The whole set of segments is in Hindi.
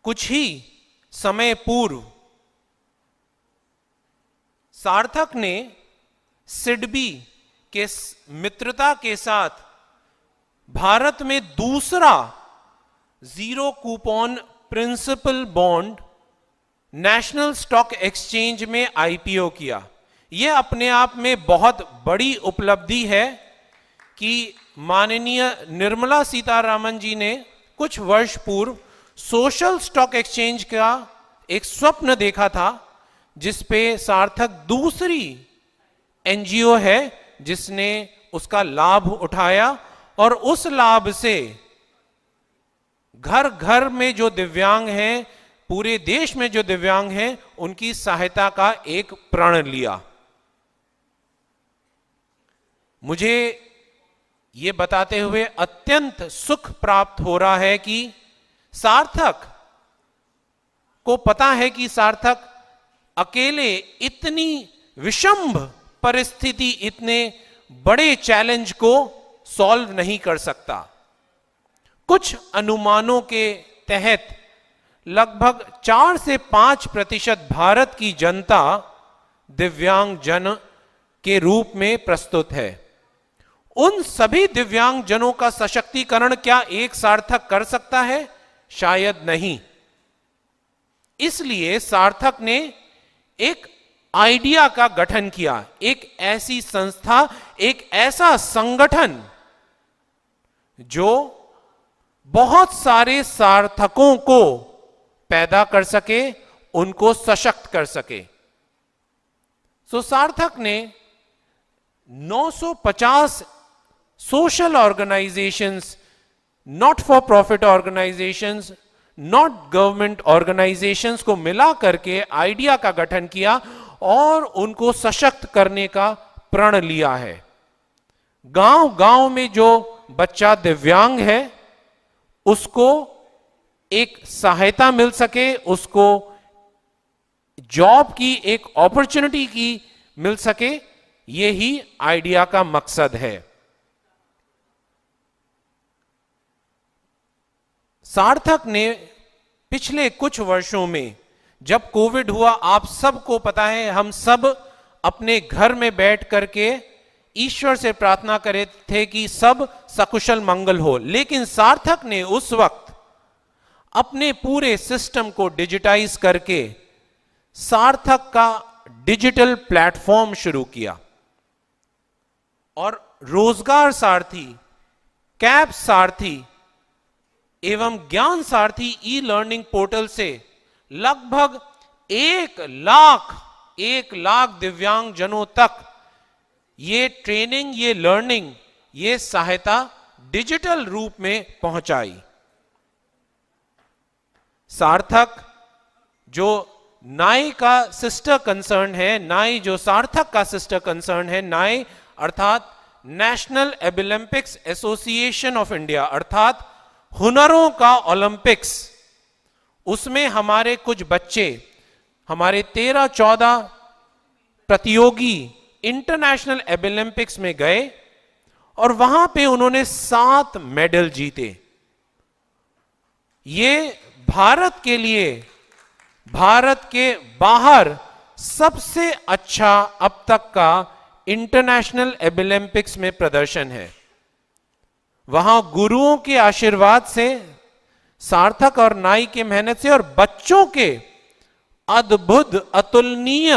कुछ ही समय पूर्व सार्थक ने सिडबी के मित्रता के साथ भारत में दूसरा zero coupon principal bond national stock exchange में आईपीओ किया। यह अपने आप में बहुत बड़ी उपलब्धि है कि माननीय निर्मला सीतारामन जी ने कुछ वर्ष पूर्व सोशल स्टॉक एक्सचेंज का एक स्वप्न देखा था, जिसपे सार्थक दूसरी एनजीओ है जिसने उसका लाभ उठाया और उस लाभ से घर घर में जो दिव्यांग हैं, पूरे देश में जो दिव्यांग हैं, उनकी सहायता का एक प्रण लिया। मुझे ये बताते हुए अत्यंत सुख प्राप्त हो रहा है कि सार्थक को पता है कि सार्थक अकेले इतनी विषम परिस्थिति, इतने बड़े चैलेंज को सॉल्व नहीं कर सकता। कुछ अनुमानों के तहत लगभग 4 से 5% भारत की जनता दिव्यांग जन के रूप में प्रस्तुत है। उन सभी दिव्यांग जनों का सशक्तिकरण क्या एक सार्थक कर सकता है? शायद नहीं। इसलिए सार्थक ने एक आइडिया का गठन किया, एक ऐसी संस्था, एक ऐसा संगठन जो बहुत सारे सार्थकों को पैदा कर सके, उनको सशक्त कर सके। सो सार्थक ने 950 social organisations, not for profit organisations, not government organisations को मिला करके आइडिया का गठन किया और उनको सशक्त करने का प्रण लिया है। गांव गांव में जो बच्चा दिव्यांग है उसको एक सहायता मिल सके, उसको जॉब की एक अपॉर्चुनिटी की मिल सके, यही आइडिया का मकसद है। सार्थक ने पिछले कुछ वर्षों में, जब कोविड हुआ, आप सबको पता है, हम सब अपने घर में बैठ करके ईश्वर से प्रार्थना करे थे कि सब सकुशल मंगल हो। लेकिन सार्थक ने उस वक्त अपने पूरे सिस्टम को डिजिटाइज करके सार्थक का डिजिटल प्लेटफॉर्म शुरू किया और रोजगार सारथी, कैब सारथी एवं ज्ञान सारथी ई लर्निंग पोर्टल से लगभग 1 लाख दिव्यांग जनों तक ये ट्रेनिंग, ये लर्निंग, ये सहायता डिजिटल रूप में पहुंचाई। सार्थक जो नाई का सिस्टर कंसर्न है, नाई जो सार्थक का सिस्टर कंसर्न है, नाई अर्थात national Olympics association of India, अर्थात हुनरों का ओलंपिक्स, उसमें हमारे कुछ बच्चे, हमारे 13-14 प्रतियोगी इंटरनेशनल ओलंपिक्स में गए और वहां पे उन्होंने 7 मेडल जीते। ये भारत के लिए, भारत के बाहर सबसे अच्छा अब तक का इंटरनेशनल ओलंपिक्स में प्रदर्शन है। वहां गुरुओं के आशीर्वाद से, सार्थक और नाई के मेहनत से और बच्चों के अद्भुत अतुलनीय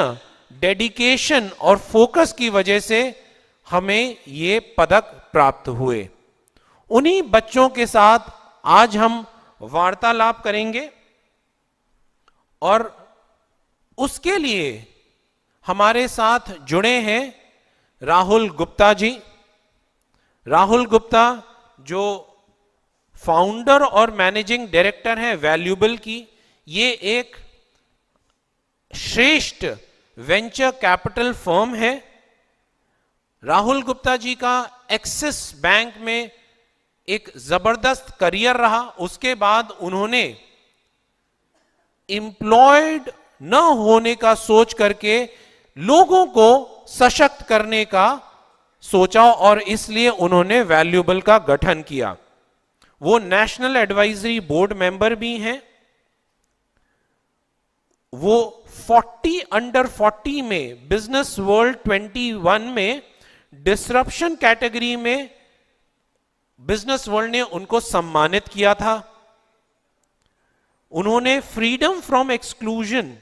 डेडिकेशन और फोकस की वजह से हमें ये पदक प्राप्त हुए। उन्हीं बच्चों के साथ आज हम वार्तालाप करेंगे और उसके लिए हमारे साथ जुड़े हैं राहुल गुप्ता जी। राहुल गुप्ता जो फाउंडर और मैनेजिंग डायरेक्टर हैं वैल्यूबल की, ये एक श्रेष्ठ वेंचर कैपिटल फर्म है। राहुल गुप्ता जी का एक्सिस बैंक में एक जबरदस्त करियर रहा। उसके बाद उन्होंने एम्प्लॉयड न होने का सोच करके लोगों को सशक्त करने का सोचा और इसलिए उन्होंने वैल्यूबल का गठन किया। वो नेशनल एडवाइजरी बोर्ड मेंबर भी हैं वो 40 अंडर 40 में बिजनेस वर्ल्ड 21 में डिसरप्शन कैटेगरी में बिजनेस वर्ल्ड ने उनको सम्मानित किया था। उन्होंने फ्रीडम फ्रॉम एक्सक्लूजन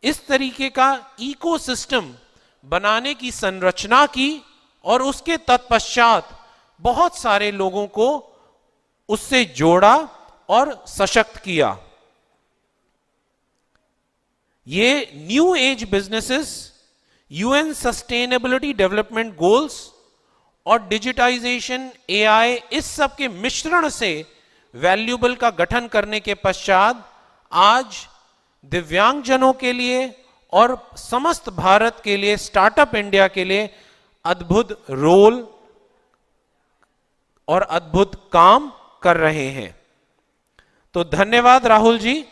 इस तरीके का इकोसिस्टम बनाने की संरचना की और उसके तत्पश्चात बहुत सारे लोगों को उससे जोड़ा और सशक्त किया। ये new age businesses, UN sustainability development goals और डिजिटाइजेशन, एआई, इस सब के मिश्रण से वैल्यूबल का गठन करने के पश्चात आज दिव्यांगजनों के लिए और समस्त भारत के लिए, स्टार्टअप इंडिया के लिए अद्भुत रोल और अद्भुत काम कर रहे हैं। तो धन्यवाद राहुल जी,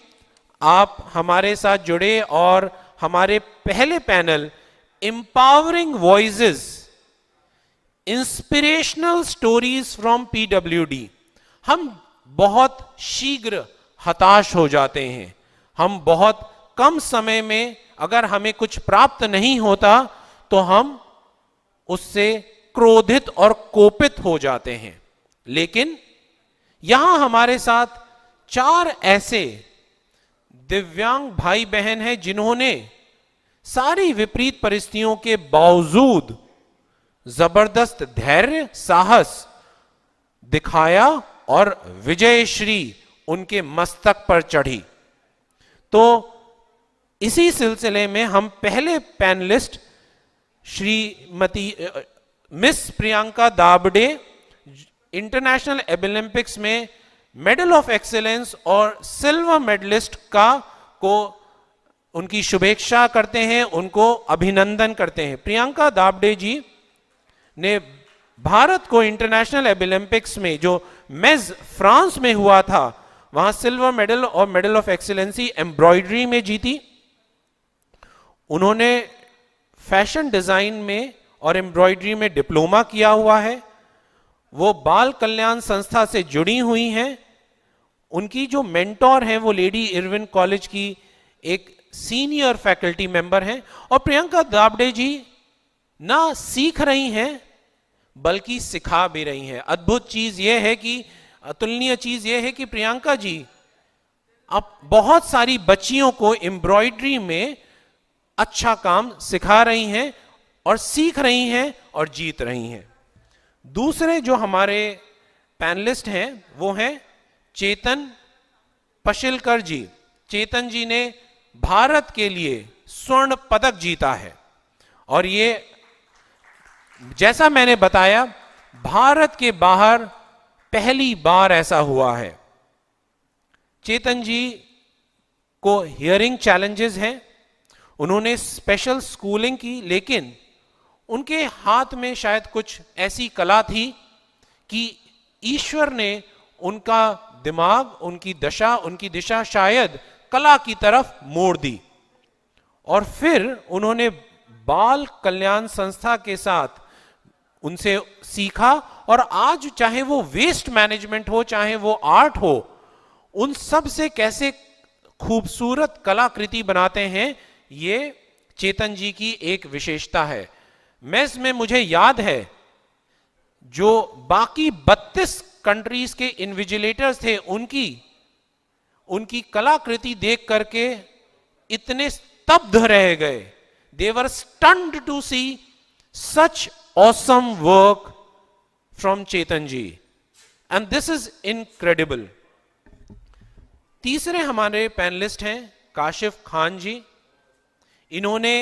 आप हमारे साथ जुड़े और हमारे पहले panel empowering voices, inspirational stories from PWD. हम बहुत शीघ्र हताश हो जाते हैं, हम बहुत कम समय में अगर हमें कुछ प्राप्त नहीं होता तो हम उससे क्रोधित और कोपित हो जाते हैं। लेकिन यहां हमारे साथ 4 ऐसे दिव्यांग भाई बहन हैं जिन्होंने सारी विपरीत परिस्थितियों के बावजूद जबरदस्त धैर्य, साहस दिखाया और विजयश्री उनके मस्तक पर चढ़ी। तो इसी सिलसिले में हम पहले panelist Shrimati miss Priyanka Dabade, international Olympics में मेडल ऑफ एक्सीलेंस और सिल्वर मेडलिस्ट को उनकी शुभेच्छा करते हैं, उनको अभिनंदन करते हैं। प्रियंका दाबड़े जी ने भारत को इंटरनेशनल ओलंपिक्स में जो मेज फ्रांस में हुआ था वहां सिल्वर मेडल और मेडल ऑफ एक्सीलेंसी एम्ब्रॉयडरी में जीती। उन्होंने फैशन डिजाइन में और एम्ब्रॉयडरी में डिप्लोमा किया हुआ है। वो बाल कल्याण संस्था से जुड़ी हुई हैं। उनकी जो मेंटोर हैं वो लेडी इरविन कॉलेज की एक सीनियर फैकल्टी मेंबर हैं। और प्रियंका दाबड़े जी ना सीख रही हैं बल्कि सिखा भी रही हैं। अद्भुत चीज यह है कि, अतुलनीय चीज यह है कि प्रियंका जी अब बहुत सारी बच्चियों को एम्ब्रॉयडरी में अच्छा काम सिखा रही हैं और सीख रही हैं और जीत रही हैं। दूसरे जो हमारे पैनलिस्ट हैं वो हैं चेतन पशिलकर जी। चेतन जी ने भारत के लिए स्वर्ण पदक जीता है और ये, जैसा मैंने बताया, भारत के बाहर पहली बार ऐसा हुआ है। चेतन जी को हियरिंग चैलेंजेस हैं, उन्होंने स्पेशल स्कूलिंग की, लेकिन उनके हाथ में शायद कुछ ऐसी कला थी कि ईश्वर ने उनका दिमाग, उनकी दिशा शायद कला की तरफ मोड़ दी और फिर उन्होंने बाल कल्याण संस्था के साथ उनसे सीखा और आज चाहे वो वेस्ट मैनेजमेंट हो, चाहे वो आर्ट हो, उन सब से कैसे खूबसूरत कलाकृति बनाते हैं, ये चेतन जी की एक विशेषता है। मेस में मुझे याद है जो बाकी 32 कंट्रीज के इन्विजिलेटर्स थे, उनकी कलाकृति देख करके इतने स्तब्ध रह गए। They were stunned to see such awesome work from Chetan ji and this is incredible. तीसरे हमारे पैनलिस्ट हैं काशिफ खान जी। इन्होंने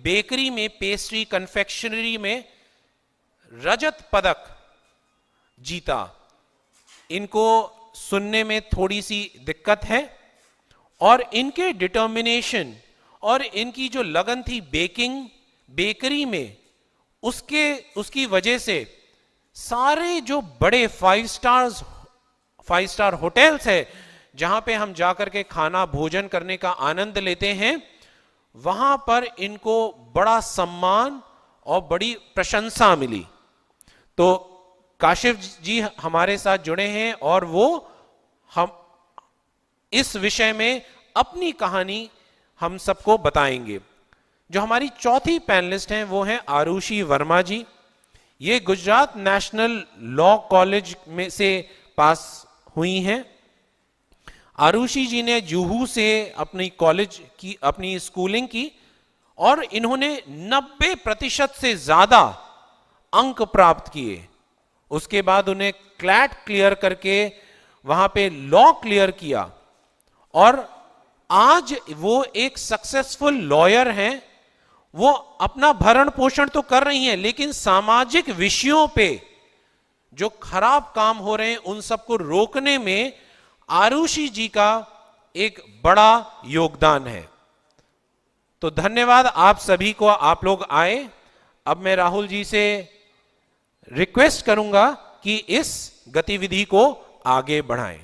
बेकरी में, पेस्ट्री कन्फेक्शनरी में रजत पदक जीता। इनको सुनने में थोड़ी सी दिक्कत है और इनके डिटर्मिनेशन और इनकी जो लगन थी बेकरी में, उसकी वजह से सारे जो बड़े 5 स्टार होटल्स है जहां पे हम जाकर के खाना भोजन करने का आनंद लेते हैं, वहां पर इनको बड़ा सम्मान और बड़ी प्रशंसा मिली। तो काशिफ जी हमारे साथ जुड़े हैं और वो हम इस विषय में अपनी कहानी हम सबको बताएंगे। जो हमारी चौथी पैनलिस्ट हैं वो हैं आरुषि वर्मा जी। ये गुजरात नेशनल लॉ कॉलेज में से पास हुई हैं। आरुषि जी ने जुहू से अपनी कॉलेज की अपनी स्कूलिंग की और इन्होंने 90% से ज्यादा अंक प्राप्त किए। उसके बाद उन्हें क्लैट क्लियर करके वहां पे लॉ क्लियर किया और आज वो एक सक्सेसफुल लॉयर हैं। वो अपना भरण पोषण तो कर रही हैं, लेकिन सामाजिक विषयों पे जो खराब काम हो रहे हैं उन सबको रोकने में आरुषि जी का एक बड़ा योगदान है। तो धन्यवाद आप सभी को, आप लोग आए। अब मैं राहुल जी से रिक्वेस्ट करूंगा कि इस गतिविधि को आगे बढ़ाएं।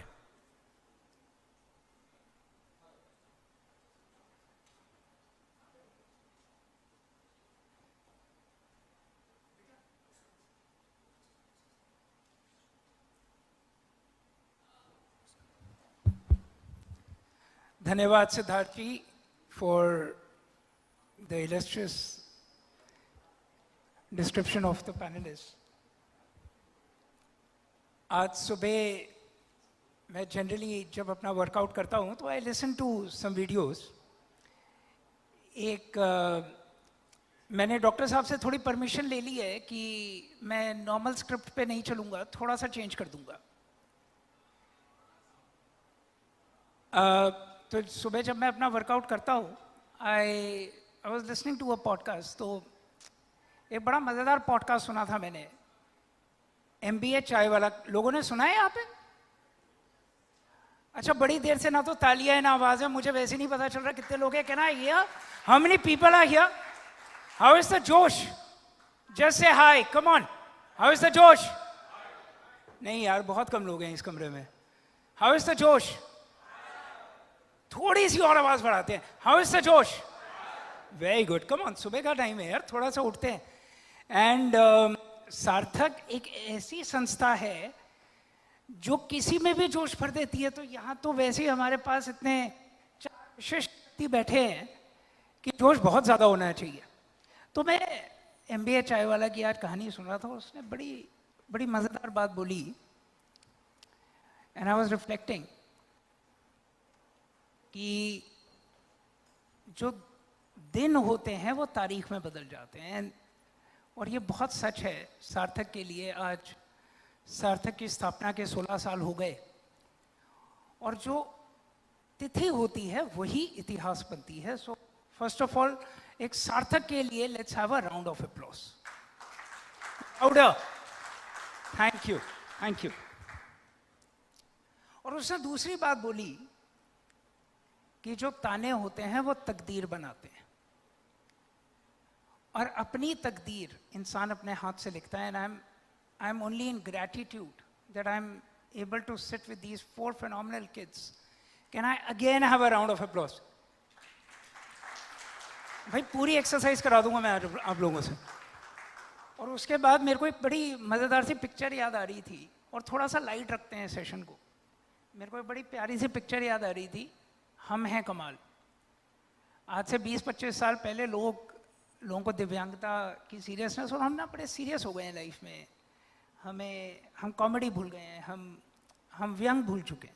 धन्यवाद सिद्धार्थ जी for the illustrious description of the panelists. आज सुबह मैं जनरली जब अपना वर्कआउट करता हूँ तो I listen to some videos. मैंने डॉक्टर साहब से थोड़ी परमिशन ले ली है कि मैं नॉर्मल स्क्रिप्ट पे नहीं चलूँगा, थोड़ा सा चेंज कर दूँगा। तो सुबह जब मैं अपना वर्कआउट करता हूँ I was listening to a podcast. तो एक बड़ा मज़ेदार पॉडकास्ट सुना था मैंने, MBA चाय वाला। लोगों ने सुना है यहाँ पे? अच्छा, बड़ी देर से ना तो तालियां है ना आवाज़ है, मुझे वैसे नहीं पता चल रहा कितने लोग हैं। Can I hear how many people are here? How is the जोश? Just say hi, come on. How is the जोश? नहीं यार, बहुत कम लोग हैं इस कमरे में। हाउ इज द जोश? थोड़ी सी और आवाज बढ़ाते हैं। हाउ इज द जोश? Very good, come on. सुबह का टाइम है यार, थोड़ा सा उठते हैं। एंड सार्थक एक ऐसी संस्था है जो किसी में भी जोश भर देती है। तो यहाँ तो वैसे ही हमारे पास इतने विशिष्ट व्यक्ति बैठे हैं कि जोश बहुत ज़्यादा होना चाहिए। तो मैं MBA चाय वाला की आज कहानी सुन रहा था, उसने बड़ी मज़ेदार बात बोली। एंड आई वॉज रिफ्लेक्टिंग कि जो दिन होते हैं वो तारीख में बदल जाते हैं। और ये बहुत सच है सार्थक के लिए। आज सार्थक की स्थापना के 16 साल हो गए और जो तिथि होती है वही इतिहास बनती है। सो फर्स्ट ऑफ ऑल एक सार्थक के लिए let's have a round of applause. Louder. Thank you, thank you. और उसने दूसरी बात बोली कि जो ताने होते हैं वो तकदीर बनाते हैं और अपनी तकदीर इंसान अपने हाथ से लिखता है। And I am only in gratitude that I am able to sit with these 4 phenomenal kids. Can I again have a round of applause? भाई पूरी एक्सरसाइज करा दूंगा मैं आप लोगों से। और उसके बाद मेरे को एक बड़ी मज़ेदार सी पिक्चर याद आ रही थी। और थोड़ा सा लाइट रखते हैं सेशन को। मेरे को एक बड़ी प्यारी सी पिक्चर याद आ रही थी, हम हैं कमाल। आज से 20-25 साल पहले लोगों को दिव्यांगता की सीरियसनेस, और हम ना बड़े सीरियस हो गए हैं लाइफ में। हम कॉमेडी भूल गए हैं, हम व्यंग भूल चुके हैं।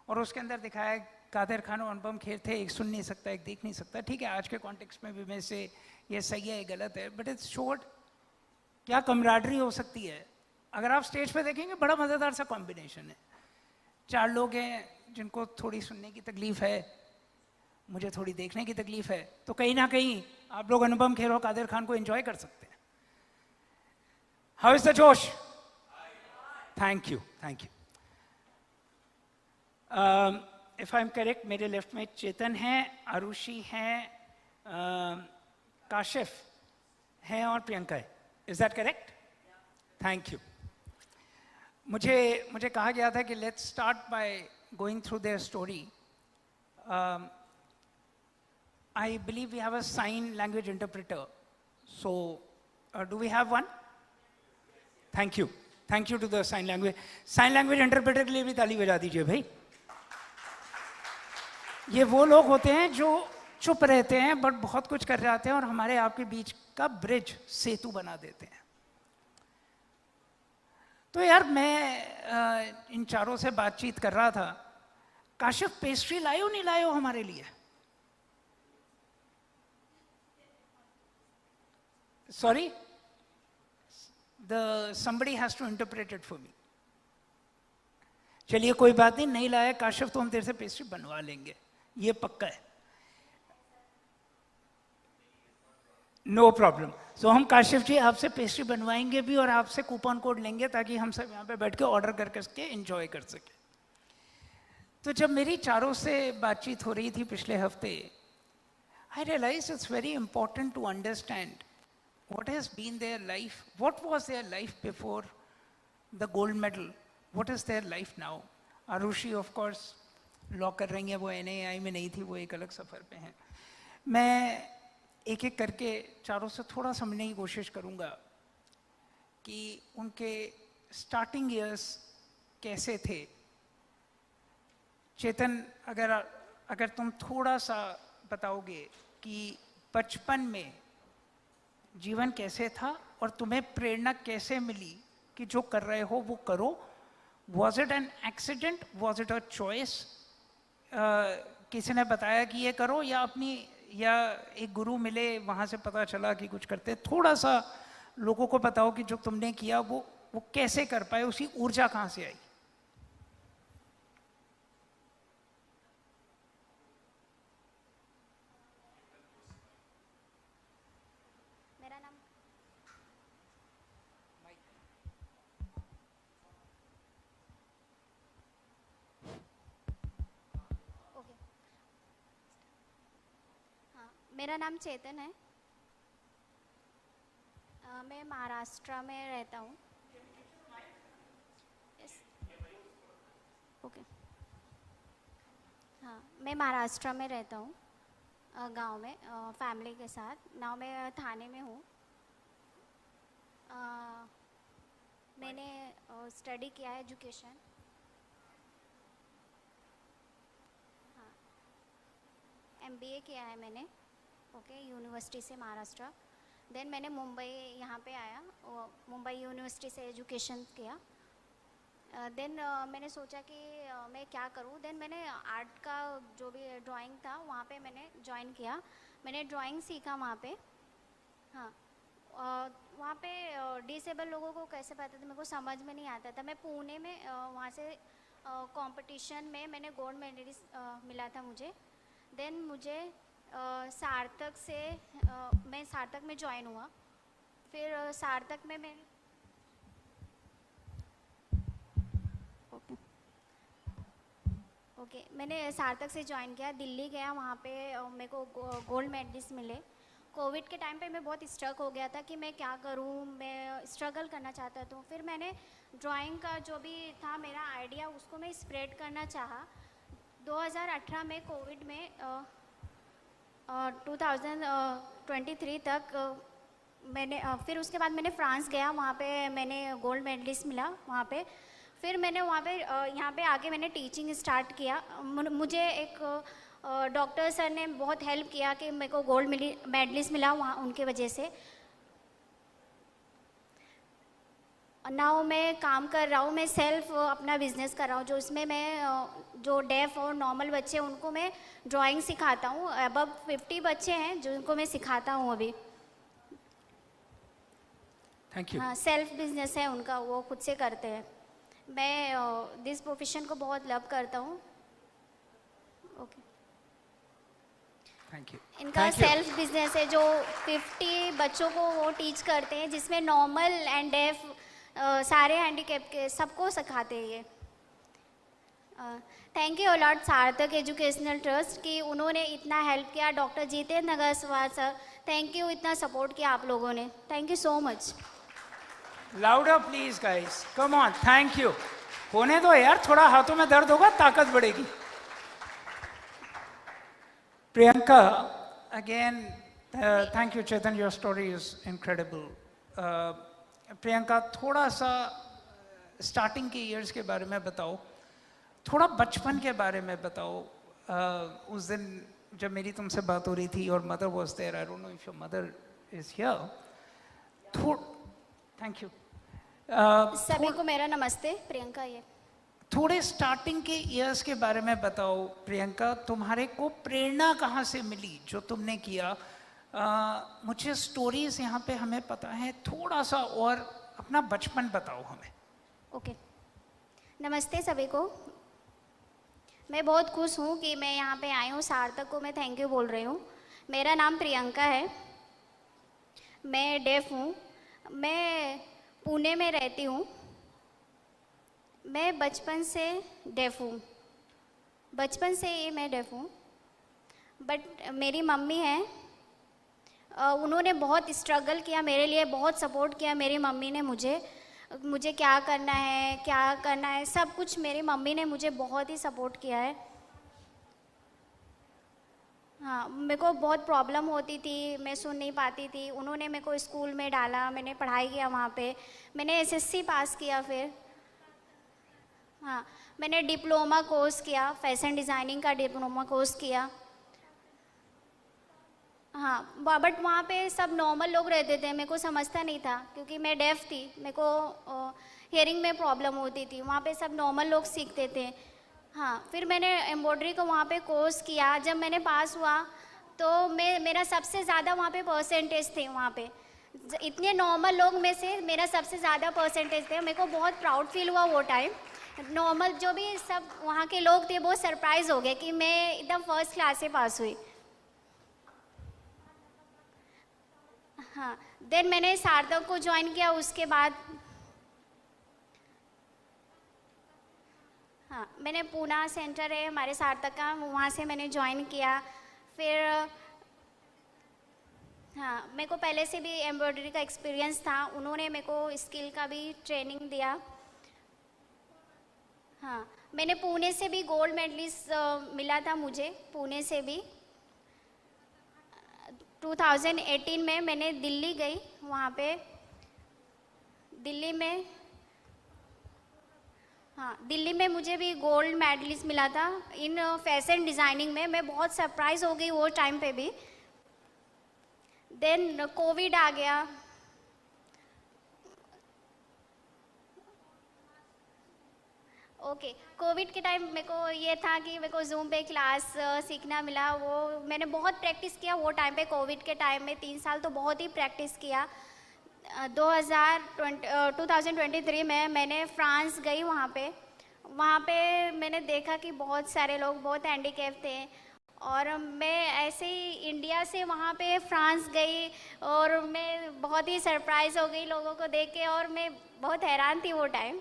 और उसके अंदर दिखाया कादिर खान और अनुपम खेर थे, एक सुन नहीं सकता एक देख नहीं सकता। ठीक है, आज के कॉन्टेक्स्ट में भी में से ये सही है ये गलत है, बट इट्स शोर्ट क्या कमराडरी हो सकती है। अगर आप स्टेज पे देखेंगे बड़ा मज़ेदार सा कॉम्बिनेशन है। 4 लोग हैं जिनको थोड़ी सुनने की तकलीफ है, मुझे थोड़ी देखने की तकलीफ है। तो कहीं ना कहीं आप लोग अनुपम खेर और कादिर खान को एंजॉय कर सकते हैं। हाउ इज द जोश? Thank you, thank you. If I am correct, मेरे लेफ्ट में चेतन है, आरुषि हैं, काशिफ हैं और प्रियंका है। Is that correct? Thank you. मुझे कहा गया था कि let's start by going through their story. I believe we have a sign language interpreter. So, do we have one? Thank you. Thank you to the sign language interpreter के लिए भी ताली बजा दीजिए भाई। ये वो लोग होते हैं जो चुप रहते हैं बट बहुत कुछ कर जाते हैं और हमारे आपके बीच का ब्रिज, सेतु बना देते हैं। तो यार मैं इन चारों से बातचीत कर रहा था, काशिफ पेस्ट्री लायो नहीं लायो हमारे लिए? Sorry, somebody has to interpret it for me. चलिए कोई बात नहीं, नहीं लाया काशिफ तो हम तेरे से पेस्ट्री बनवा लेंगे, ये पक्का है। No problem. सो हम काशिफ जी आपसे पेस्ट्री बनवाएंगे भी और आपसे कूपन कोड लेंगे ताकि हम सब यहाँ पे बैठ के ऑर्डर करके एंजॉय कर सके। तो जब मेरी चारों से बातचीत हो रही थी पिछले हफ्ते, I realise it's very important to understand what has been their life, what was their life before the gold medal, what is their life now. Arushi of course law कर रही हैं, वो NAI में नहीं थी, वो एक अलग सफ़र पे हैं। मैं एक एक करके चारों से थोड़ा समझने की कोशिश करूँगा कि उनके स्टार्टिंग ईयर्स कैसे थे। चेतन, अगर तुम थोड़ा सा बताओगे कि बचपन में जीवन कैसे था और तुम्हें प्रेरणा कैसे मिली कि जो कर रहे हो वो करो। Was it an accident, was it a choice, किसी ने बताया कि ये करो, या एक गुरु मिले वहाँ से पता चला कि कुछ करते? थोड़ा सा लोगों को बताओ कि जो तुमने किया वो कैसे कर पाए, उसी ऊर्जा कहाँ से आई? मेरा नाम चेतन है। मैं महाराष्ट्र में रहता हूँ। ओके। हाँ, मैं महाराष्ट्र में रहता हूँ, गांव में फैमिली के साथ। नाउ मैं थाने में हूँ। मैंने स्टडी किया है एजुकेशन। हाँ, MBA किया है मैंने, ओके, यूनिवर्सिटी से महाराष्ट्र। देन मैंने मुंबई यहाँ पे आया, मुंबई यूनिवर्सिटी से एजुकेशन किया। देन मैंने सोचा कि मैं क्या करूँ। देन मैंने आर्ट का जो भी ड्राइंग था वहाँ पे मैंने ज्वाइन किया। मैंने ड्राइंग सीखा वहाँ पे। हाँ, वहाँ पे डिसेबल लोगों को कैसे पता था मेरे को समझ में नहीं आता था। मैं पुणे में वहाँ से कंपटीशन में मैंने गोल्ड मेडलिस्ट मिला था मुझे। देन मुझे सार्थक से मैं सार्थक में ज्वाइन हुआ। फिर सार्थक में मैं ओके मैंने सार्थक से ज्वाइन किया, दिल्ली गया, वहाँ पे मेरे को गोल्ड मेडलिस्ट मिले। कोविड के टाइम पे मैं बहुत स्ट्रक हो गया था कि मैं क्या करूँ, मैं स्ट्रगल करना चाहता था। फिर मैंने ड्राइंग का जो भी था मेरा आइडिया, उसको मैं स्प्रेड करना चाहा। 2018 में कोविड में 2023 तक मैंने फिर उसके बाद मैंने फ्रांस गया, वहाँ पे मैंने गोल्ड मेडलिस्ट मिला वहाँ पे। फिर मैंने वहाँ पे यहाँ पे आके मैंने टीचिंग स्टार्ट किया। मुझे एक डॉक्टर सर ने बहुत हेल्प किया कि मेरे को गोल्ड मेडलिस्ट मिला वहाँ, उनके वजह से। नाउ मैं काम कर रहा हूँ, मैं सेल्फ अपना बिजनेस कर रहा हूँ, जो इसमें मैं जो डेफ और नॉर्मल बच्चे हैं उनको मैं ड्राइंग सिखाता हूँ। अबव 50 बच्चे हैं जिनको मैं सिखाता हूँ अभी। Thank you. हाँ, सेल्फ बिजनेस है उनका, वो खुद से करते हैं। मैं दिस प्रोफेशन को बहुत लव करता हूँ। Okay, thank you. इनका सेल्फ बिजनेस है जो 50 बच्चों को वो टीच करते हैं, जिसमें नॉर्मल एंड डेफ सारे हैंडीकैप के सबको सिखाते हैं ये। Thank you a lot Sarthak educational trust कि उन्होंने इतना हेल्प किया। Doctor Jitendra Nagarwal sir, thank you, इतना सपोर्ट किया आप लोगों ने। Thank you so much. Louder please guys, come on, thank you. होने दो यार, थोड़ा हाथों में दर्द होगा, ताकत बढ़ेगी। Priyanka, again thank you Chetan, your story is incredible. Priyanka, थोड़ा सा स्टार्टिंग के ईयर्स के बारे में बताओ, थोड़ा बचपन के बारे में बताओ। उस दिन जब मेरी तुमसे बात हो रही थी और mother was there, I don't know if your mother is here, thank you. सभी को मेरा नमस्ते, प्रियंका ये। थोड़े स्टार्टिंग के ईयर्स के बारे में बताओ प्रियंका, तुम्हारे को प्रेरणा कहाँ से मिली जो तुमने किया? मुझे स्टोरीज यहाँ पे हमें पता है, थोड़ा सा और अपना बचपन बताओ हमें। ओके, नमस्ते सभी को। मैं बहुत खुश हूँ कि मैं यहाँ पे आई हूँ। सार्थक को मैं थैंक यू बोल रही हूँ। मेरा नाम प्रियंका है, मैं डेफ हूँ, मैं पुणे में रहती हूँ। मैं बचपन से डेफ हूँ, बचपन से ही मैं डेफ हूँ। बट मेरी मम्मी है, उन्होंने बहुत स्ट्रगल किया मेरे लिए, बहुत सपोर्ट किया मेरी मम्मी ने मुझे क्या करना है सब कुछ मेरी मम्मी ने मुझे बहुत ही सपोर्ट किया है। हाँ, मेरे को बहुत प्रॉब्लम होती थी, मैं सुन नहीं पाती थी। उन्होंने मेरे को स्कूल में डाला, मैंने पढ़ाई किया वहाँ पे, मैंने एसएससी पास किया। फिर हाँ, मैंने डिप्लोमा कोर्स किया, फैशन डिज़ाइनिंग का डिप्लोमा कोर्स किया। हाँ, बट वहाँ पे सब नॉर्मल लोग रहते थे, मेरे को समझता नहीं था क्योंकि मैं डेफ थी, मेरे को हियरिंग में प्रॉब्लम होती थी। वहाँ पे सब नॉर्मल लोग सीखते थे। हाँ, फिर मैंने एम्ब्रॉयडरी का वहाँ पे कोर्स किया। जब मैंने पास हुआ तो मेरा सबसे ज़्यादा वहाँ पे परसेंटेज थे। वहाँ पे इतने नॉर्मल लोग में से मेरा सबसे ज़्यादा परसेंटेज थे। मेरे को बहुत प्राउड फील हुआ वो टाइम। नॉर्मल जो भी सब वहाँ के लोग थे बहुत सरप्राइज हो गए कि मैं एकदम फर्स्ट क्लास से पास हुई। हाँ, देन मैंने सार्थक को ज्वाइन किया। उसके बाद हाँ, मैंने पूना सेंटर है हमारे सार्थक का, वहाँ से मैंने ज्वाइन किया। फिर हाँ, मेरे को पहले से भी एम्ब्रॉयडरी का एक्सपीरियंस था, उन्होंने मेरे को स्किल का भी ट्रेनिंग दिया। हाँ, मैंने पुणे से भी गोल्ड मेडलिस्ट मिला था मुझे, पुणे से भी। 2018 में मैंने दिल्ली गई, वहाँ पे दिल्ली में हाँ, दिल्ली में मुझे भी गोल्ड मेडलिस्ट मिला था इन फैशन डिज़ाइनिंग में। मैं बहुत सरप्राइज हो गई वो टाइम पे भी। देन कोविड आ गया। ओके, कोविड के टाइम मेरे को ये था कि मेरे को जूम पे क्लास सीखना मिला। वो मैंने बहुत प्रैक्टिस किया वो टाइम पे। कोविड के टाइम में 3 साल तो बहुत ही प्रैक्टिस किया। 2023 में मैंने फ्रांस गई। वहाँ पे मैंने देखा कि बहुत सारे लोग बहुत हैंडीकैप थे, और मैं ऐसे ही इंडिया से वहाँ पे फ्रांस गई और मैं बहुत ही सरप्राइज हो गई लोगों को देख के, और मैं बहुत हैरान थी वो टाइम।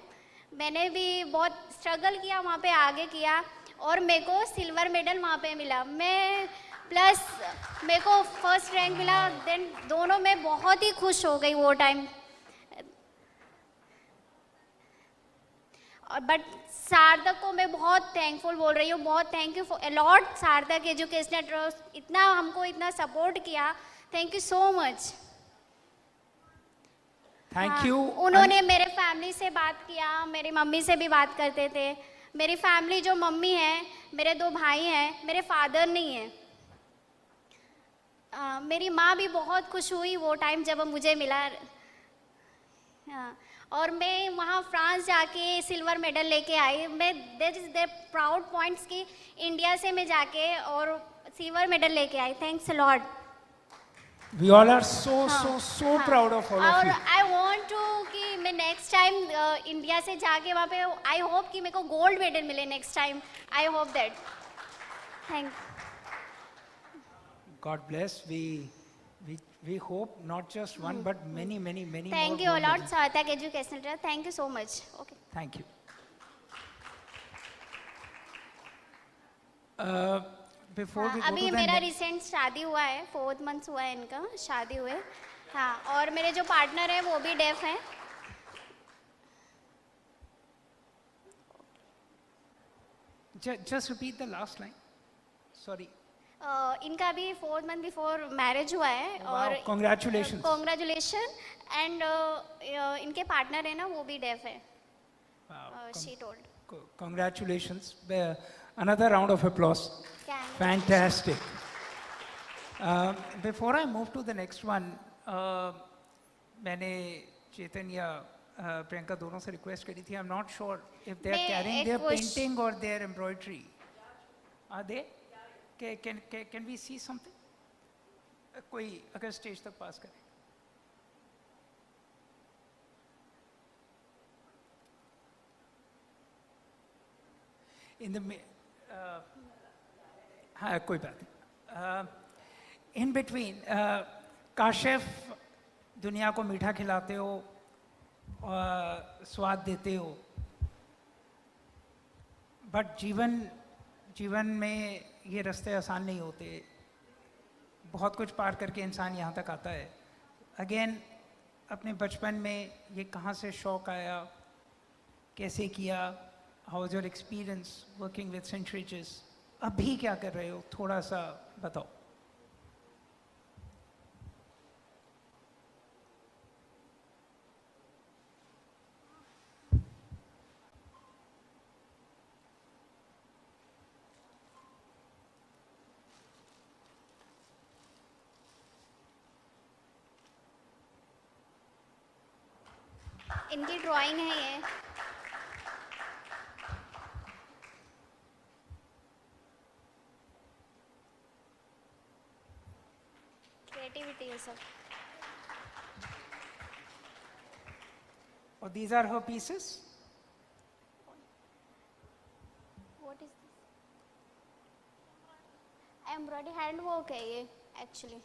मैंने भी बहुत स्ट्रगल किया वहाँ पे, आगे किया, और मेरे को सिल्वर मेडल वहाँ पे मिला। मैं प्लस मेरे को फर्स्ट रैंक मिला। देन दोनों में बहुत ही खुश हो गई वो टाइम। बट सार्थक को मैं बहुत थैंकफुल बोल रही हूँ, बहुत thank you for allot Sarthak educational trust, इतना हमको इतना सपोर्ट किया। Thank you so much. Thank you. उन्होंने मेरे फैमिली से बात किया, मेरी मम्मी से भी बात करते थे। मेरी फैमिली जो मम्मी है, मेरे 2 भाई हैं, मेरे फादर नहीं है। मेरी माँ भी बहुत खुश हुई वो टाइम जब मुझे मिला। हाँ, और मैं वहाँ फ्रांस जाके सिल्वर मेडल लेके आई। मैं there is the proud points कि इंडिया से मैं जाके और सिल्वर मेडल लेके आई। Thanks a lot. We all are so proud of all of और you. आई वांट टू कि मैं नेक्स्ट टाइम इंडिया से जाके वहाँ पे आई होप कि मेरे को गोल्ड मेडल मिले next time. I hope that. Thank God bless. We hope not just one, but many more. Thank you gold a lot medals. Sarthak educational trust. Thank you so much. Okay, Thank you. Before we go अभी to the मेरा next, रिसेंट शादी हुआ है, 4 मंथ्स हुआ है इनका शादी हुए। हाँ, और मेरे जो पार्टनर है वो भी डेफ हैं। just repeat the last line. Sorry. इनका भी 4 मंथ बिफोर मैरिज हुआ है। और Congratulations. कॉन्ग्रेचुलेशन। एंड इनके पार्टनर है ना, वो भी डेफ है। Wow. She told. Congratulations. Another round of applause. Thank you. Fantastic. Before I move to the next one, मैंने चेतन या प्रियंका दोनों से रिक्वेस्ट करी थी. I'm not sure if they are मैं carrying एक their question- painting or their embroidery. Are they? Can we see something? कोई अगर स्टेज तक पास करे. In the हाँ कोई बात नहीं. In between, काशिफ दुनिया को मीठा खिलाते हो, स्वाद देते हो, बट जीवन में ये रास्ते आसान नहीं होते. बहुत कुछ पार करके इंसान यहाँ तक आता है. अगेन अपने बचपन में ये कहाँ से शौक आया, कैसे किया, how was your experience working with Saint Riches, अभी क्या कर रहे हो, थोड़ा सा बताओ. इनकी ड्राइंग है ये. क्रिएटिविटी है सब. और these are her pieces. What is this? Embroidery hand work है ये actually.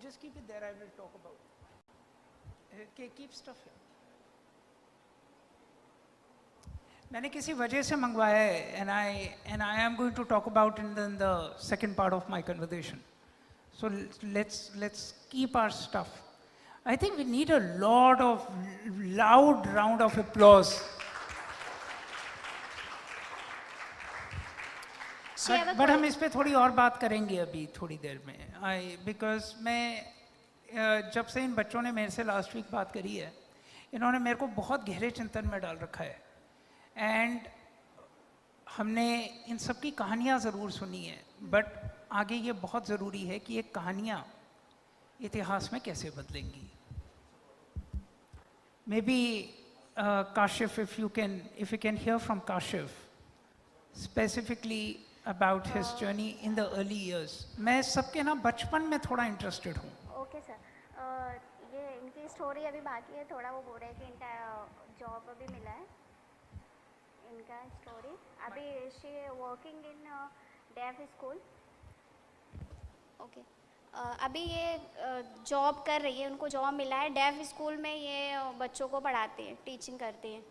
Just keep it there, I will talk about it. Okay, keep stuff here. मैंने किसी वजह से मंगवाया है, and I am going to talk about it in the second part of my conversation. So let's keep our stuff. I think we need a lot of loud round of applause. But हम इस पे थोड़ी और बात करेंगे अभी थोड़ी देर में. बिकॉज मैं जब से इन बच्चों ने मेरे से लास्ट वीक बात करी है, इन्होंने मेरे को बहुत गहरे चिंतन में डाल रखा है. एंड हमने इन सब की कहानियाँ ज़रूर सुनी है, बट आगे ये बहुत ज़रूरी है कि ये कहानियाँ इतिहास में कैसे बदलेंगी. Maybe Kashif, if you can hear from Kashif specifically about his journey in the early years. मैं सबके ना बचपन में थोड़ा इंटरेस्टेड हूँ. ओके सर, ये इनकी स्टोरी अभी बाकी है थोड़ा. वो बोल रहे हैं कि इनका जॉब अभी मिला है. इनका स्टोरी अभी she working in deaf school. Okay, अभी ये जॉब कर रही है, उनको जॉब मिला है डेफ स्कूल में. ये बच्चों को पढ़ाते हैं, टीचिंग करते हैं.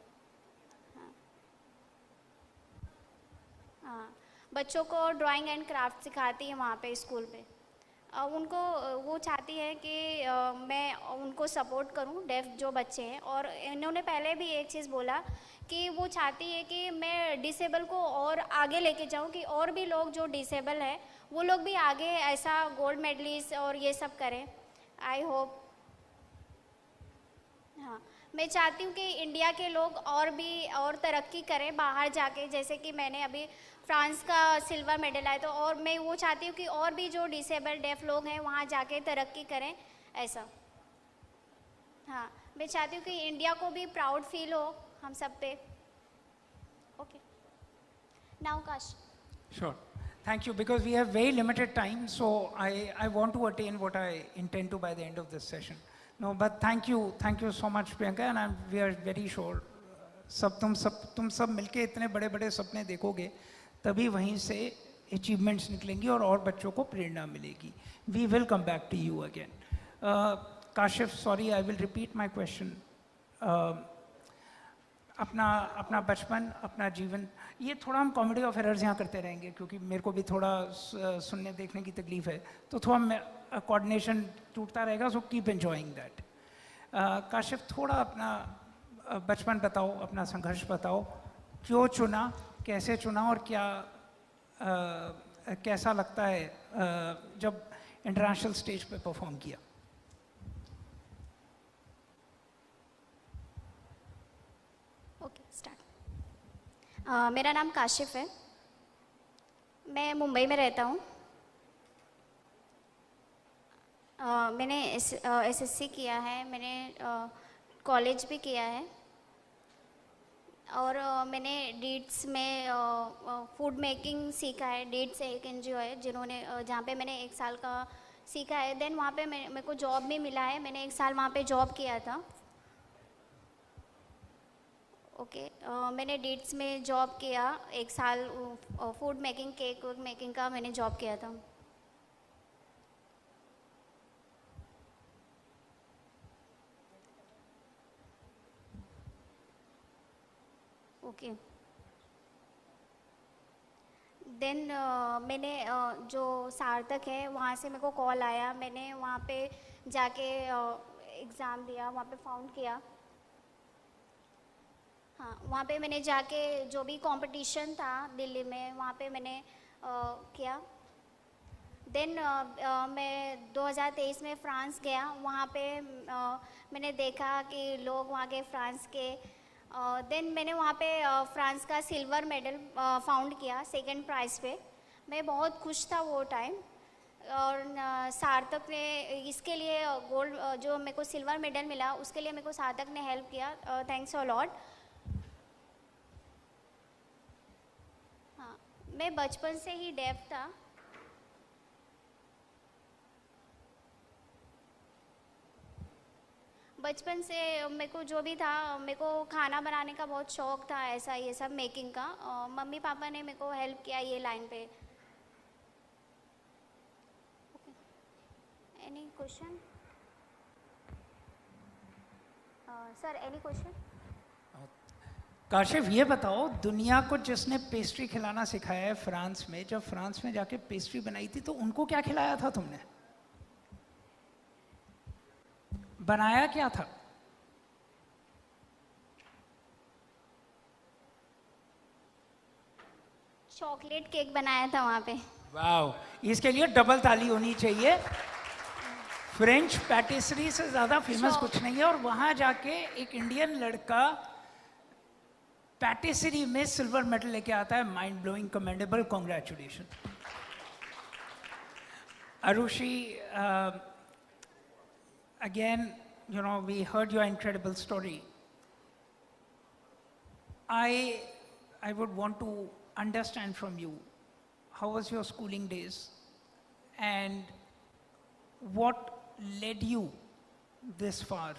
हाँ, बच्चों को ड्राइंग एंड क्राफ्ट सिखाती है वहाँ पे स्कूल पे. उनको वो चाहती है कि मैं उनको सपोर्ट करूँ, डेफ जो बच्चे हैं. और इन्होंने पहले भी एक चीज़ बोला कि वो चाहती है कि मैं डिसेबल को और आगे लेके जाऊँ, कि और भी लोग जो डिसेबल है वो लोग भी आगे ऐसा गोल्ड मेडलिस्ट और ये सब करें. I hope. हाँ, मैं चाहती हूँ कि इंडिया के लोग और भी और तरक्की करें बाहर जाके. जैसे कि मैंने अभी फ्रांस का सिल्वर मेडल आया, तो और मैं वो चाहती हूँ कि और भी जो डिसेबल डेफ लोग हैं वहाँ जाके तरक्की करें ऐसा. हाँ, मैं चाहती हूँ कि इंडिया को भी प्राउड फील हो हम सब पे. ओके, नाउ काश. Sure. Thank you. Because we have very limited time, so I want to attain what I intend to by the end of this session. No, but thank you so much, Priyanka, and we are very sure. तुम सब मिलके इतने बड़े सपने देखोगे, तभी वहीं से अचीवमेंट्स निकलेंगी और बच्चों को प्रेरणा मिलेगी. We will come back to you again. Kashif, sorry, I will repeat my question. अपना अपना बचपन, अपना जीवन, ये थोड़ा हम कॉमेडी ऑफ एरर्स यहाँ करते रहेंगे क्योंकि मेरे को भी थोड़ा सुनने देखने की तकलीफ है, तो थोड़ा कोऑर्डिनेशन टूटता रहेगा, so keep enjoying that. Kashif, थोड़ा अपना बचपन बताओ, अपना संघर्ष बताओ, क्यों चुना, कैसे चुना, और क्या कैसा लगता है जब इंटरनेशनल स्टेज पे परफॉर्म किया? Okay, start. मेरा नाम काशिफ है, मैं मुंबई में रहता हूँ। मैंने एसएससी किया है, मैंने कॉलेज भी किया है, और मैंने डीड्स में फूड मेकिंग सीखा है। डीड्स एक एनजीओ है जिन्होंने जहाँ पे मैंने 1 साल का सीखा है। देन वहाँ पे मेरे को जॉब भी मिला है, मैंने 1 साल वहाँ पे जॉब किया था। ओके, मैंने डीड्स में जॉब किया 1 साल, फूड मेकिंग, केक मेकिंग का मैंने जॉब किया था। ओके, देन मैंने जो सार्थक है वहाँ से मेरे को कॉल आया, मैंने वहाँ पे जाके एग्ज़ाम दिया, वहाँ पे फाउंड किया। हाँ, वहाँ पे मैंने जाके जो भी कंपटीशन था दिल्ली में, वहाँ पे मैंने किया। देन मैं 2023 में फ्रांस गया, वहाँ पे मैंने देखा कि लोग वहाँ के फ्रांस के, देन मैंने वहाँ पे फ्रांस का सिल्वर मेडल फाउंड किया 2nd प्राइज़ पे। मैं बहुत खुश था वो टाइम, और सार्थक ने इसके लिए गोल्ड, जो मेरे को सिल्वर मेडल मिला उसके लिए मेरे को सार्थक ने हेल्प किया, थैंक्स अ लॉट। हाँ, मैं बचपन से ही डेफ था। बचपन से मेरे को जो भी था, मेरे को खाना बनाने का बहुत शौक था, ऐसा ये सब मेकिंग का। मम्मी पापा ने मेरे को हेल्प किया ये लाइन पे। Any question sir, any question? Kashif, ये बताओ, दुनिया को जिसने पेस्ट्री खिलाना सिखाया है फ्रांस में, जब फ्रांस में जाके पेस्ट्री बनाई थी तो उनको क्या खिलाया था तुमने? बनाया क्या था? चॉकलेट केक बनाया था वहाँ पे। वाह, इसके लिए डबल ताली होनी चाहिए। फ्रेंच पैटिसरी से ज़्यादा फेमस कुछ नहीं है, और वहाँ जाके एक इंडियन लड़का पैटिसरी में सिल्वर मेडल लेके आता है। Mind blowing, commendable, congratulation. Arushi, again, you know, we heard your incredible story. I would want to understand from you, how was your schooling days, and what led you this far?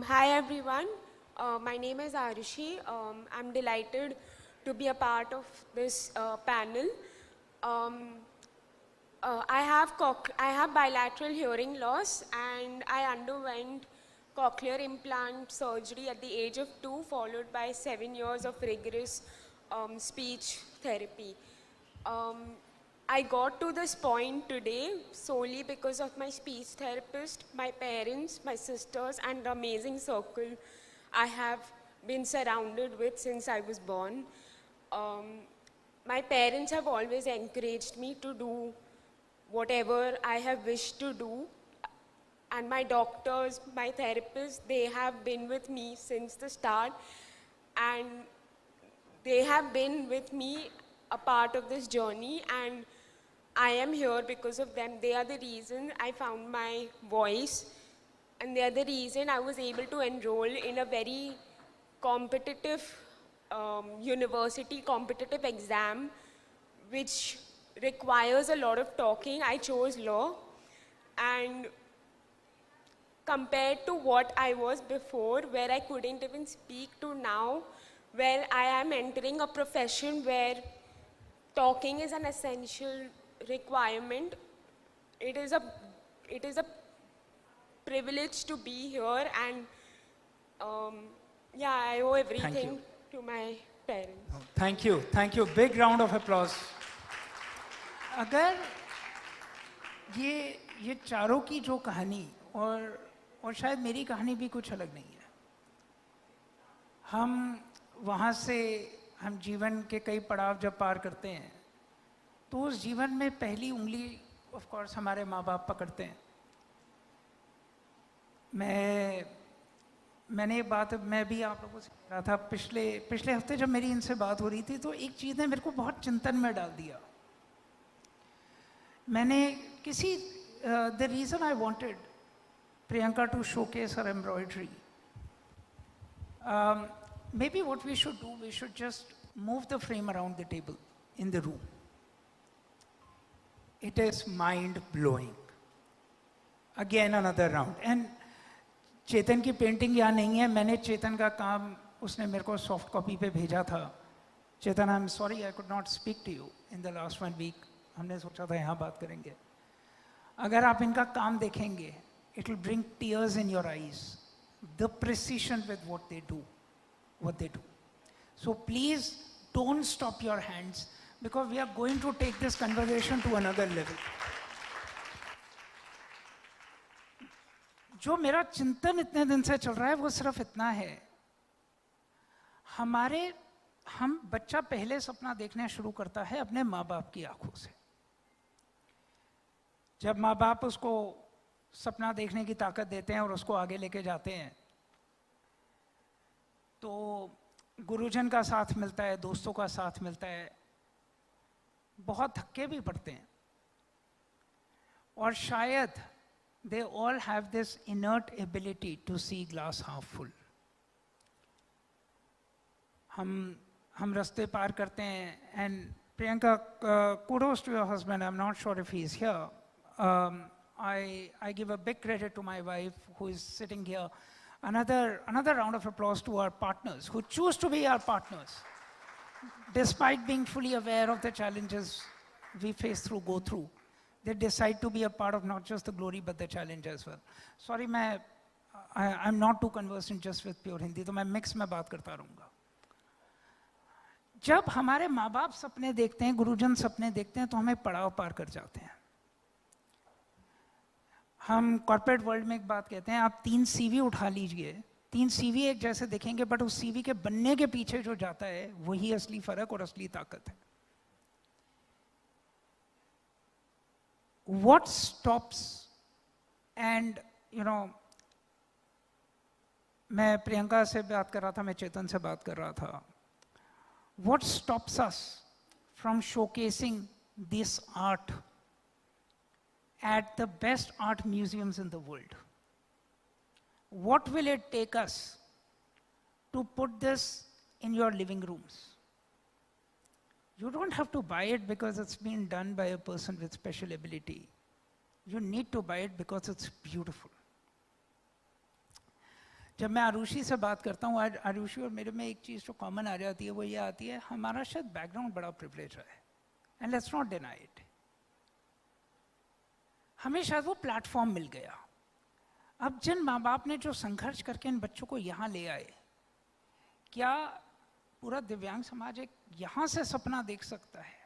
Hi everyone, my name is Arushi. I'm delighted to be a part of this panel. I have bilateral hearing loss, and I underwent cochlear implant surgery at the age of 2, followed by 7 years of rigorous speech therapy. I got to this point today solely because of my speech therapist, my parents, my sisters, and the amazing circle I have been surrounded with since I was born. My parents have always encouraged me to do whatever I have wished to do. And my doctors, my therapists, they have been with me since the start. And they have been with me a part of this journey, and I am here because of them. They are the reason I found my voice, and they are the reason I was able to enroll in a very competitive university, competitive exam, which requires a lot of talking. I chose law, and compared to what I was before, where I couldn't even speak, to now, where I am entering a profession where talking is an essential requirement. It is a privilege to be here, and yeah, I owe everything to my parents. Thank you, big round of applause. अगर ये चारों की जो कहानी और शायद मेरी कहानी भी कुछ अलग नहीं है। हम वहाँ से हम जीवन के कई पड़ाव जब पार करते हैं तो उस जीवन में पहली उंगली ऑफ कोर्स हमारे माँ बाप पकड़ते हैं। मैंने एक बात मैं भी आप लोगों से कह रहा था पिछले हफ्ते जब मेरी इनसे बात हो रही थी तो एक चीज़ ने मेरे को बहुत चिंतन में डाल दिया। मैंने the reason I wanted Priyanka to showcase her embroidery, maybe what we should do, we should just move the frame around the table in the room. It is mind-blowing. Again another round. And चेतन की पेंटिंग यहाँ नहीं है, मैंने चेतन का काम उसने मेरे को सॉफ्ट कॉपी पे भेजा था। Chetan, I am sorry I could not speak to you in the last 1 week. हमने सोचा था यहाँ बात करेंगे। अगर आप इनका काम देखेंगे, it will bring tears in your eyes, the precision with what they do. So please don't stop your hands because we are going to take this conversation to another level. जो मेरा चिंतन इतने दिन से चल रहा है वो सिर्फ इतना है, हम बच्चा पहले सपना देखना शुरू करता है अपने माँ बाप की आंखों से। जब माँ बाप उसको सपना देखने की ताकत देते हैं और उसको आगे लेके जाते हैं तो गुरुजन का साथ मिलता है, दोस्तों का साथ मिलता है, बहुत धक्के भी पड़ते हैं। और शायद they all have this inert ability to see glass half full. हम रास्ते पार करते हैं and Priyanka, kudos to your husband. I'm not sure if he's here. I give a big credit to my wife who is sitting here. Another round of applause to our partners who choose to be our partners despite being fully aware of the challenges we go through. They decide to be a part of not just the glory but the challenge as well. Sorry, I'm not too conversant just with pure Hindi, तो मैं mix में बात करता रहूँगा। जब हमारे माँ बाप सपने देखते हैं, गुरुजन सपने देखते हैं तो हमें पड़ाव पार कर जाते हैं। हम कॉर्पोरेट वर्ल्ड में एक बात कहते हैं, आप 3 CV उठा लीजिए, 3 CV एक जैसे दिखेंगे बट उस CV के बनने के पीछे जो जाता है वही असली फर्क और असली ताकत है। What stops, and मैं प्रियंका से बात कर रहा था, मैं चेतन से बात कर रहा था, what stops us from showcasing this art at the best art museums in the world? What will it take us to put this in your living rooms? You don't have to buy it because it's been done by a person with special ability. You need to buy it because it's beautiful. जब मैं आरुषि से बात करता हूँ, आरुषि और मेरे में एक चीज़ जो कॉमन आ जाती है वो ये आती है, हमारा शायद बैकग्राउंड बड़ा प्रिविलेज है, and let's not deny it. हमें शायद वो प्लेटफॉर्म मिल गया। अब जिन माँ बाप ने जो संघर्ष करके इन बच्चों को यहाँ ले आए, क्या पूरा दिव्यांग समाज एक यहाँ से सपना देख सकता है?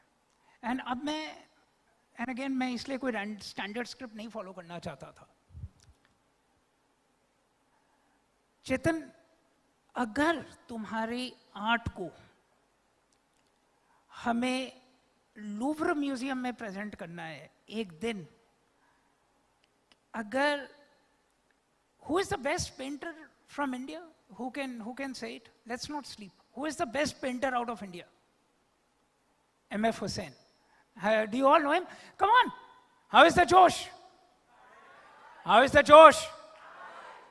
एंड अब मैं इसलिए कोई स्टैंडर्ड स्क्रिप्ट नहीं फॉलो करना चाहता था। चेतन, अगर तुम्हारी आर्ट को हमें लूव्र म्यूजियम में प्रेजेंट करना है एक दिन, अगर who is the best painter from India? Who can say it? Let's not sleep. Who is the best painter out of India? M.F. Hussain. Do you all know him? Come on. How is the Josh? How is the Josh?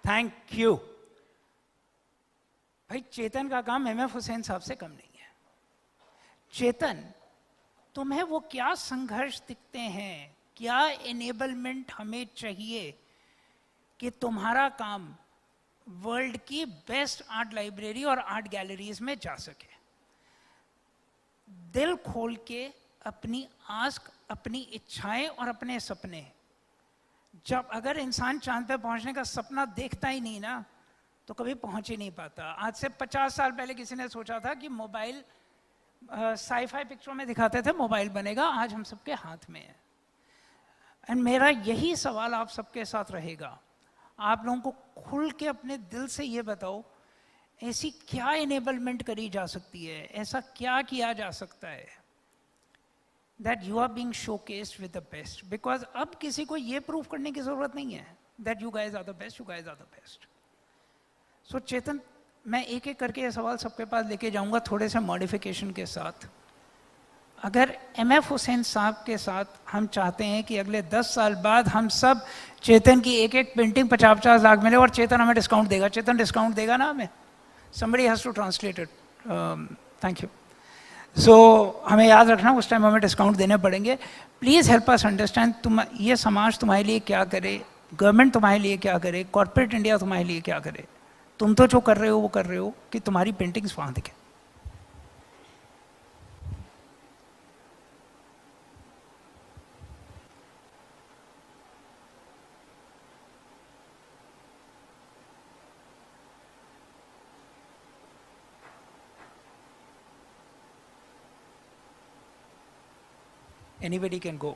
Thank you. भाई चेतन का काम M.F. हुसैन साहब से कम नहीं है। चेतन, तुम्हें वो क्या संघर्ष दिखते हैं, क्या एनेबलमेंट हमें चाहिए कि तुम्हारा काम वर्ल्ड की बेस्ट आर्ट लाइब्रेरी और आर्ट गैलरीज में जा सके? दिल खोल के अपनी आस्क, अपनी इच्छाएं और अपने सपने। जब अगर इंसान चांद पे पहुंचने का सपना देखता ही नहीं ना, तो कभी पहुंच ही नहीं पाता। आज से 50 साल पहले किसी ने सोचा था कि मोबाइल, साईफाई पिक्चरों में दिखाते थे मोबाइल बनेगा, आज हम सबके हाथ में है। एंड मेरा यही सवाल आप सबके साथ रहेगा, आप लोगों को खुल के अपने दिल से ये बताओ, ऐसी क्या इनेबलमेंट करी जा सकती है, ऐसा क्या किया जा सकता है that you are being showcased with the best, because अब किसी को ये प्रूव करने की जरूरत नहीं है that you guys are the best, you guys are the best. So चेतन, मैं एक एक करके ये सवाल सबके पास लेके जाऊंगा थोड़े से मॉडिफिकेशन के साथ। अगर MF हुसैन साहब के साथ हम चाहते हैं कि अगले 10 साल बाद हम सब चेतन की एक एक पेंटिंग 50-50 लाख मिले और चेतन हमें डिस्काउंट देगा, चेतन डिस्काउंट देगा ना हमें? somebody has to translate it. Thank you. सो हमें याद रखना उस टाइम हमें डिस्काउंट देने पड़ेंगे। प्लीज़ हेल्प अस अंडरस्टैंड, तुम ये समाज तुम्हारे लिए क्या करे, गवर्नमेंट तुम्हारे लिए क्या करे, कॉर्पोरेट इंडिया तुम्हारे लिए क्या करे। तुम तो जो कर रहे हो वो कर रहे हो कि तुम्हारी पेंटिंग्स वहाँ दिखे। Anybody can go.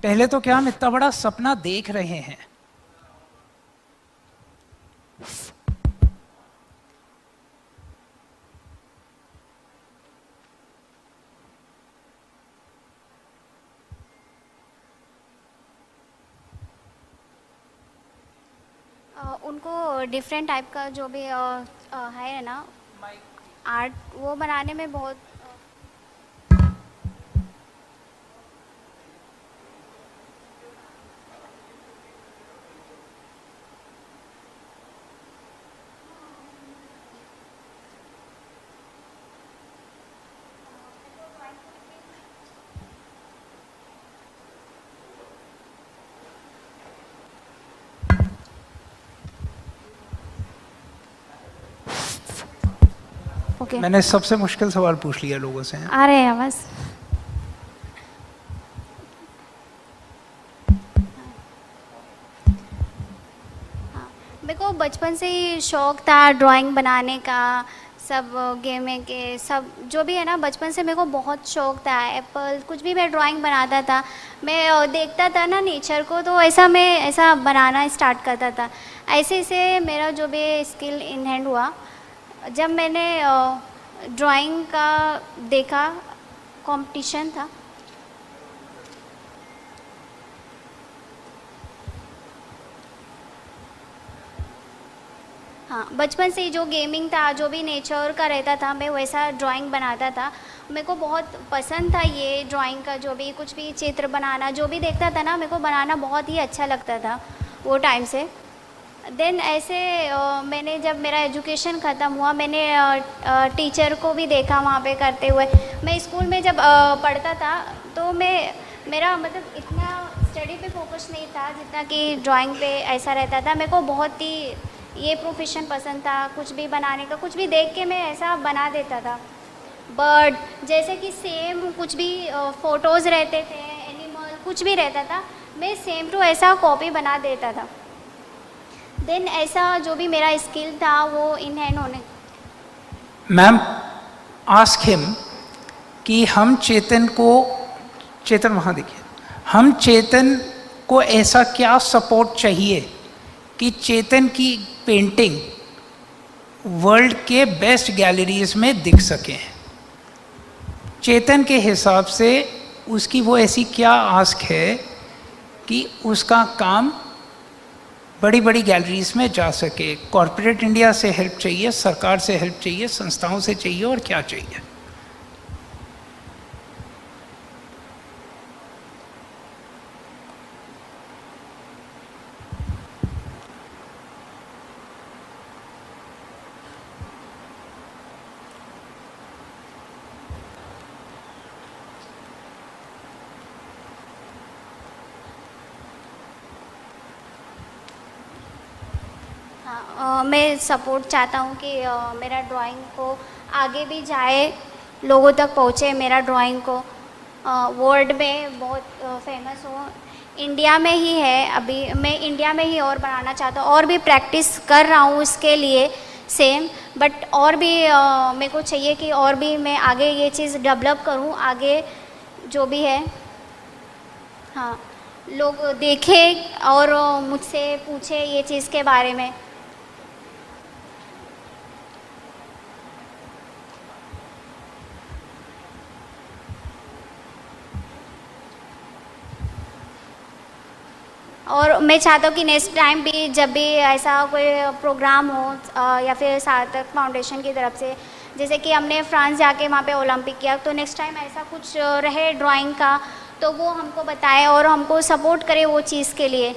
पहले तो क्या हम इतना बड़ा सपना देख रहे हैं, उनको डिफरेंट टाइप का जो भी है ना आर्ट, वो बनाने में बहुत ओके। मैंने सबसे मुश्किल सवाल पूछ लिया लोगों से। आ रहे हैं बस। मेरे को बचपन से ही शौक था ड्राइंग बनाने का, सब गेमें के सब जो भी है ना, बचपन से मेरे को बहुत शौक था। एप्पल कुछ भी मैं ड्राइंग बनाता था, मैं देखता था ना नेचर को, तो ऐसा मैं ऐसा बनाना स्टार्ट करता था। ऐसे ऐसे मेरा जो भी स्किल इनहैंड हुआ। जब मैंने ड्राइंग का देखा, कंपटीशन था, हाँ, बचपन से ही जो गेमिंग था, जो भी नेचर का रहता था, मैं वैसा ड्राइंग बनाता था। मेरे को बहुत पसंद था ये ड्राइंग का, जो भी कुछ भी चित्र बनाना, जो भी देखता था ना, मेरे को बनाना बहुत ही अच्छा लगता था वो टाइम से। देन ऐसे मैंने जब मेरा एजुकेशन ख़त्म हुआ, मैंने टीचर को भी देखा वहाँ पे करते हुए। मैं स्कूल में जब पढ़ता था तो मेरा मतलब इतना स्टडी पे फोकस नहीं था जितना कि ड्राइंग पे ऐसा रहता था। मेरे को बहुत ही ये प्रोफेशन पसंद था, कुछ भी बनाने का, कुछ भी देख के मैं ऐसा बना देता था। बर्ड जैसे कि सेम कुछ भी फ़ोटोज़ रहते थे, एनिमल कुछ भी रहता था, मैं सेम टू ऐसा कॉपी बना देता था। देन ऐसा जो भी मेरा स्किल था वो इन हैंड होने। मैम, आस्क हिम कि हम चेतन को, चेतन वहाँ देखिए, हम चेतन को ऐसा क्या सपोर्ट चाहिए कि चेतन की पेंटिंग वर्ल्ड के बेस्ट गैलरीज में दिख सके। चेतन के हिसाब से उसकी वो ऐसी क्या आस्क है कि उसका काम बड़ी बड़ी गैलरीज में जा सके। कॉर्पोरेट इंडिया से हेल्प चाहिए, सरकार से हेल्प चाहिए, संस्थाओं से चाहिए, और क्या चाहिए? हाँ, मैं सपोर्ट चाहता हूँ कि मेरा ड्राइंग को आगे भी जाए, लोगों तक पहुँचे मेरा ड्राइंग को, वर्ल्ड में बहुत फेमस हो। इंडिया में ही है अभी, मैं इंडिया में ही और बनाना चाहता हूँ, और भी प्रैक्टिस कर रहा हूँ इसके लिए सेम, बट और भी मेरे को चाहिए कि और भी मैं आगे ये चीज़ डेवलप करूँ, आगे जो भी है, हाँ, लोग देखें और मुझसे पूछे ये चीज़ के बारे में। और मैं चाहता हूँ कि नेक्स्ट टाइम भी जब भी ऐसा कोई प्रोग्राम हो या फिर सार्थक फाउंडेशन की तरफ से, जैसे कि हमने फ्रांस जाके वहाँ पे ओलंपिक किया, तो नेक्स्ट टाइम ऐसा कुछ रहे ड्राइंग का तो वो हमको बताए और हमको सपोर्ट करे वो चीज़ के लिए।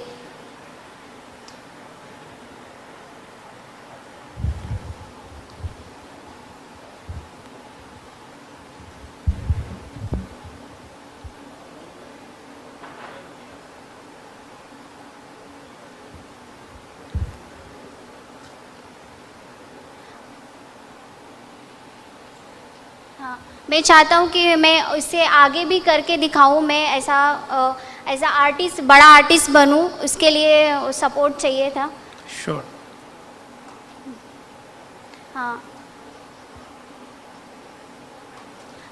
हाँ, मैं चाहता हूँ कि मैं इससे आगे भी करके दिखाऊँ, मैं ऐसा आर्टिस्ट, बड़ा आर्टिस्ट बनूँ, उसके लिए सपोर्ट चाहिए था। श्योर। हाँ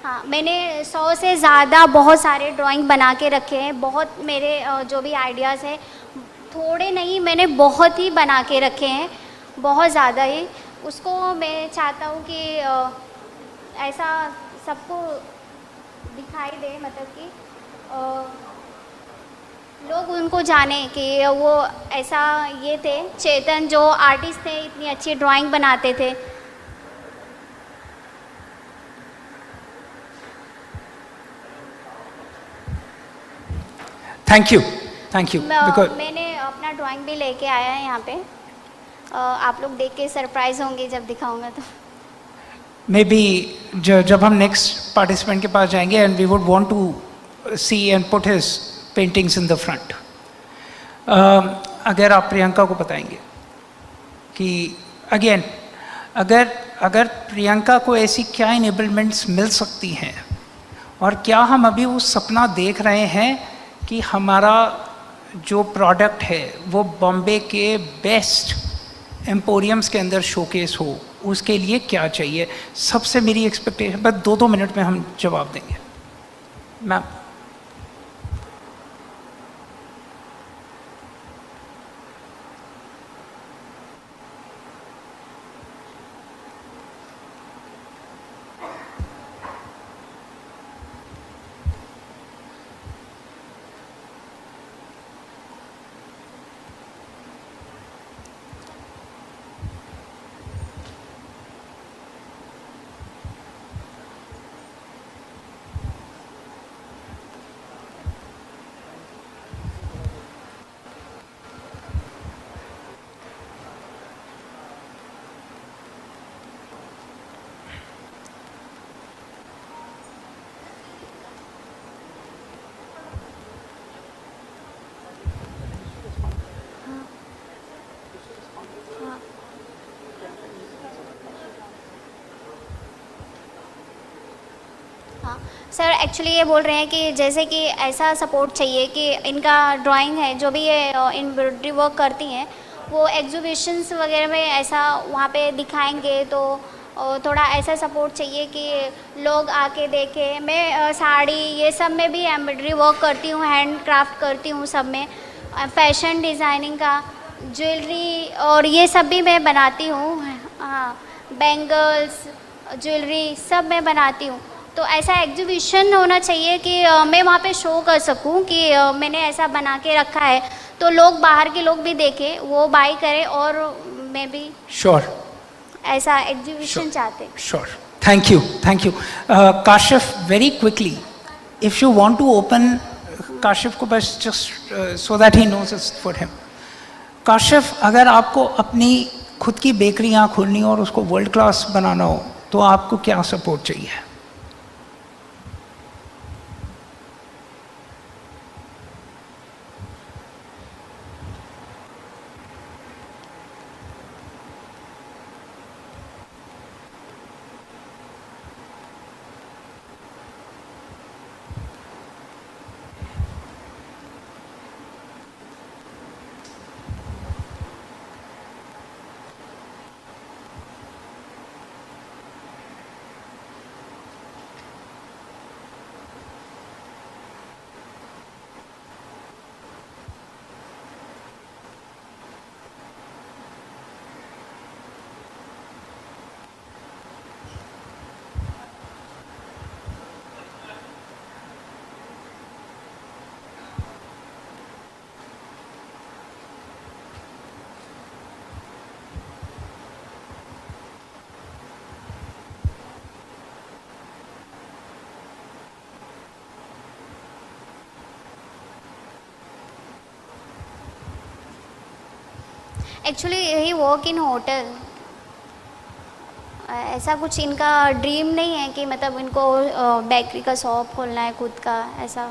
हाँ, मैंने 100 से ज़्यादा बहुत सारे ड्राइंग बना के रखे हैं, बहुत मेरे जो भी आइडियाज़ हैं, थोड़े नहीं, मैंने बहुत ही बना के रखे हैं, बहुत ज़्यादा ही। उसको मैं चाहता हूँ कि ऐसा सबको दिखाई दे, मतलब कि लोग उनको जाने कि वो ऐसा ये थे, चेतन जो आर्टिस्ट थे, इतनी अच्छी ड्राइंग बनाते थे। Thank you, thank you. मैंने अपना ड्राइंग भी लेके आया है यहाँ पे, आप लोग देख के सरप्राइज होंगे जब दिखाऊंगा तो। मे बी जब हम नेक्स्ट पार्टिसिपेंट के पास जाएंगे and we would want to see and put his paintings in the front. अगर आप प्रियंका को बताएंगे कि अगेन अगर प्रियंका को ऐसी क्या इनेबलमेंट्स मिल सकती हैं, और क्या हम अभी वो सपना देख रहे हैं कि हमारा जो प्रोडक्ट है वो बॉम्बे के बेस्ट एम्पोरियम्स के अंदर शोकेस हो, उसके लिए क्या चाहिए? सबसे मेरी एक्सपेक्टेशन, बस 2-2 मिनट में हम जवाब देंगे। मैम। हाँ सर, एक्चुअली ये बोल रहे हैं कि जैसे कि ऐसा सपोर्ट चाहिए कि इनका ड्राइंग है, जो भी ये एम्ब्रॉयडरी वर्क करती हैं, वो एग्जीबिशंस वगैरह में ऐसा वहाँ पे दिखाएंगे, तो थोड़ा ऐसा सपोर्ट चाहिए कि लोग आके देखें। मैं साड़ी ये सब में भी एम्ब्रॉयडरी वर्क करती हूँ, हैंड क्राफ्ट करती हूँ, सब में फैशन डिज़ाइनिंग का, ज्वेलरी और ये सब भी मैं बनाती हूँ। हाँ, बैंगल्स, ज्वेलरी सब मैं बनाती हूँ। तो ऐसा एग्जीबिशन होना चाहिए कि मैं वहाँ पे शो कर सकूँ कि मैंने ऐसा बना के रखा है, तो लोग, बाहर के लोग भी देखें, वो बाय करें, और मैं भी श्योर ऐसा एग्जीबिशन चाहते। Sure, thank you, thank you. Kashif, very quickly, if you want to open, Kashif को बस just so that he knows it's for him. Kashif, अगर आपको अपनी खुद की बेकरी यहाँ खोलनी हो और उसको वर्ल्ड क्लास बनाना हो, तो आपको क्या सपोर्ट चाहिए? Actually he work in hotel. ऐसा कुछ इनका ड्रीम नहीं है कि मतलब इनको बेकरी का शॉप खोलना है खुद का, ऐसा,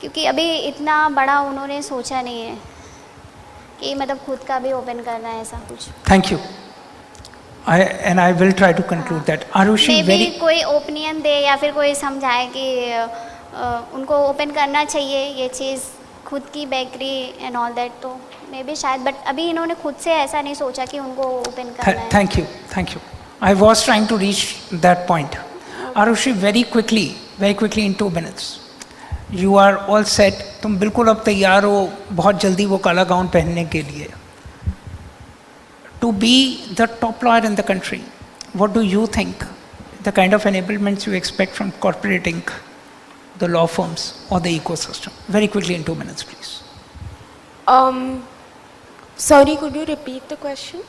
क्योंकि अभी इतना बड़ा उन्होंने सोचा नहीं है कि मतलब खुद का भी ओपन करना है, ऐसा कुछ। Thank you. and I will try to conclude that. Arushi, may very भी कोई ओपिनियन दे या फिर कोई समझाए कि उनको ओपन करना चाहिए ये चीज़, खुद की बेकरी एंड ऑल दैट, तो मे भी शायद, बट अभी इन्होंने खुद से ऐसा नहीं सोचा कि उनको ओपन करना है। thank you, thank you. I was trying to reach that point. Arushi, very quickly in 2 minutes. You are all set. तुम बिल्कुल अब तैयार हो बहुत जल्दी वो काला गाउन पहनने के लिए। To be the top lawyer in the country, what do you think the kind of enablements you expect from corporating, the law firms or the ecosystem? Very quickly in 2 minutes, please. Sorry, could you repeat the question?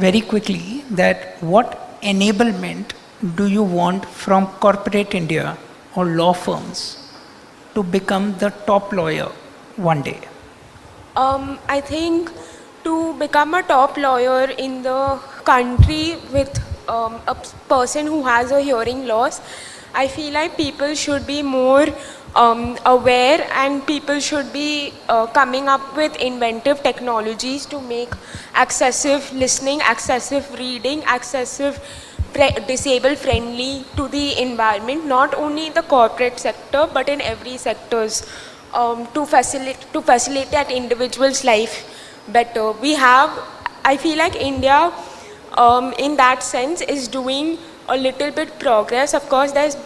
Very quickly, that what enablement do you want from corporate India or law firms to become the top lawyer one day? I think to become a top lawyer in the country with a person who has a hearing loss, I feel like people should be more aware, and people should be coming up with inventive technologies to make accessive listening, accessive reading, accessive disabled friendly to the environment, not only in the corporate sector but in every sectors, to facilitate that individual's life better. I feel like India in that sense is doing a little bit progress. Of course, there's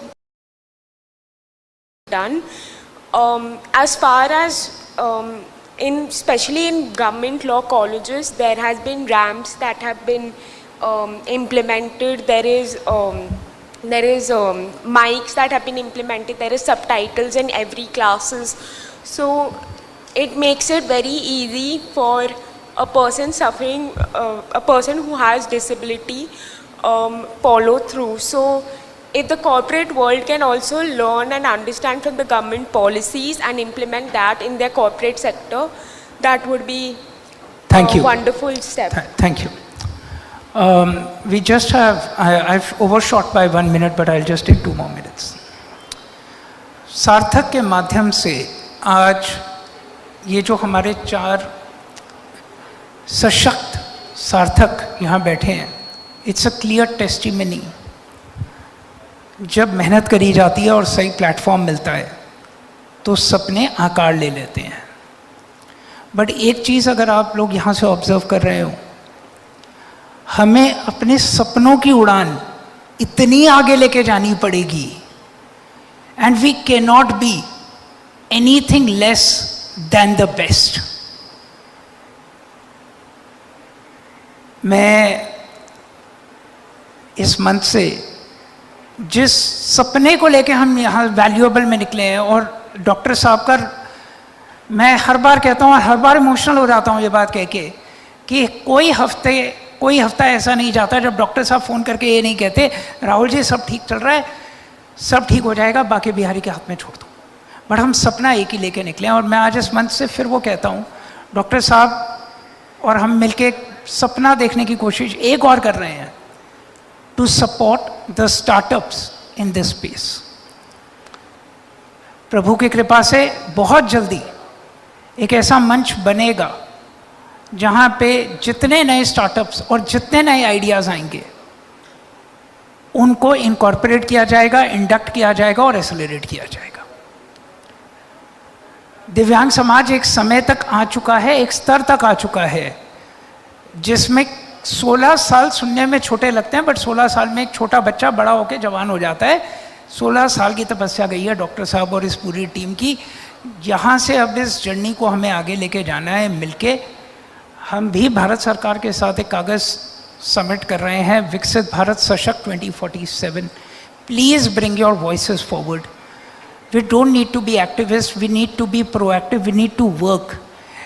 done. As far as especially in government law colleges, there has been ramps that have been implemented. There is mics that have been implemented. There is subtitles in every classes. So it makes it very easy for a person suffering, a person who has disability, follow through. So if the corporate world can also learn and understand from the government policies and implement that in their corporate sector, that would be a wonderful step. Thank you. We just have, I've overshot by 1 minute, but I'll just take 2 more minutes. सार्थक के माध्यम से आज ये जो हमारे 4 सशक्त सार्थक यहाँ बैठे हैं, इट्स अ क्लियर टेस्टिमनी। जब मेहनत करी जाती है और सही प्लेटफॉर्म मिलता है तो सपने आकार ले लेते हैं। बट एक चीज़ अगर आप लोग यहाँ से ऑब्जर्व कर रहे हो, हमें अपने सपनों की उड़ान इतनी आगे लेके जानी पड़ेगी, and we can not be anything less than the best. मैं इस मंच से जिस सपने को लेके हम यहाँ वैल्यूएबल में निकले हैं, और डॉक्टर साहब का मैं हर बार कहता हूँ, हर बार इमोशनल हो जाता हूँ ये बात कह के, कि कोई हफ्ता ऐसा नहीं जाता जब डॉक्टर साहब फ़ोन करके ये नहीं कहते राहुल जी सब ठीक चल रहा है, सब ठीक हो जाएगा, बाकी बिहारी के हाथ में छोड़ दो। बट हम सपना एक ही लेके निकले हैं, और मैं आज इस मंच से फिर वो कहता हूँ, डॉक्टर साहब और हम मिलके सपना देखने की कोशिश एक और कर रहे हैं, to support the startups in this space. प्रभु की कृपा से बहुत जल्दी एक ऐसा मंच बनेगा जहाँ पे जितने नए स्टार्टअप्स और जितने नए आइडियाज़ आएंगे उनको इनकॉर्पोरेट किया जाएगा, इंडक्ट किया जाएगा और एक्सेलरेट किया जाएगा। दिव्यांग समाज एक समय तक आ चुका है, एक स्तर तक आ चुका है जिसमें 16 साल सुनने में छोटे लगते हैं, बट 16 साल में एक छोटा बच्चा बड़ा होकर जवान हो जाता है। 16 साल की तपस्या गई है डॉक्टर साहब और इस पूरी टीम की। यहाँ से अब इस जर्नी को हमें आगे लेके जाना है मिलके। हम भी भारत सरकार के साथ एक कागज़ सबमिट कर रहे हैं, विकसित भारत सशक्त 2047। Please bring your voices forward. We don't need to be activist, we need to be proactive, we need to work.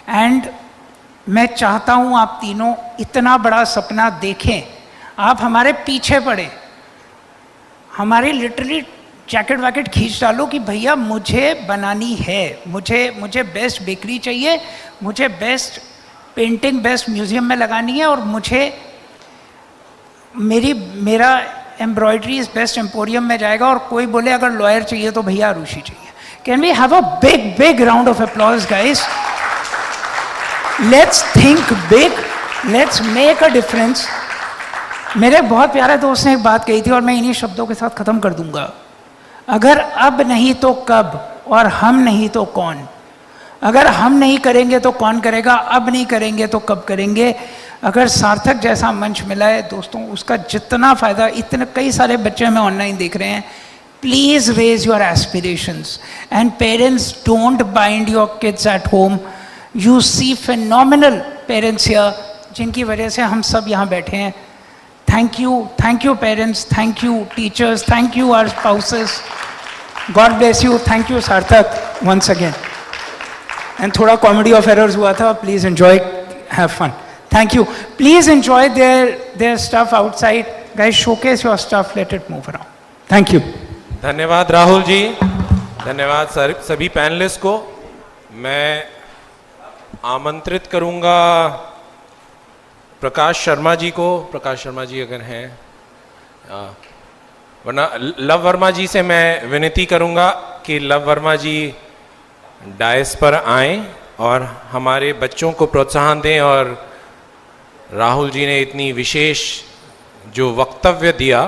And मैं चाहता हूँ आप तीनों इतना बड़ा सपना देखें, आप हमारे पीछे पड़े, हमारी लिटरली जैकेट वैकेट खींच डालो कि भैया मुझे बनानी है, मुझे बेस्ट बेकरी चाहिए, मुझे बेस्ट पेंटिंग बेस्ट म्यूजियम में लगानी है, और मुझे मेरा एम्ब्रॉयडरी इज बेस्ट एम्पोरियम में जाएगा, और कोई बोले अगर लॉयर चाहिए तो भैया आरुषि चाहिए. Can we have a big round of applause guys? Let's think big, let's make a difference. मेरे बहुत प्यारे दोस्त ने एक बात कही थी और मैं इन्हीं शब्दों के साथ ख़त्म कर दूंगा. अगर अब नहीं तो कब, और हम नहीं तो कौन. अगर हम नहीं करेंगे तो कौन करेगा, अब नहीं करेंगे तो कब करेंगे. अगर सार्थक जैसा मंच मिला है दोस्तों, उसका जितना फ़ायदा, इतने कई सारे बच्चे हमें ऑनलाइन देख रहे हैं, please raise your aspirations and parents don't bind your kids at home. You see phenomenal parents here, जिनकी वजह से हम सब यहाँ बैठे हैं. Thank you parents, thank you teachers, thank you our spouses. God bless you. Thank you Sarthak once again. And थोड़ा कॉमेडी ऑफ एरर्स हुआ था, please enjoy, have fun. Thank you. Please enjoy their stuff outside. Guys, showcase your stuff. Let it move around. Thank you. धन्यवाद राहुल जी, धन्यवाद सभी पैनलिस्ट को. मैं आमंत्रित करूंगा प्रकाश शर्मा जी को. प्रकाश शर्मा जी अगर हैं, वरना लव वर्मा जी से मैं विनती करूंगा कि लव वर्मा जी डायस पर आएं और हमारे बच्चों को प्रोत्साहन दें. और राहुल जी ने इतनी विशेष जो वक्तव्य दिया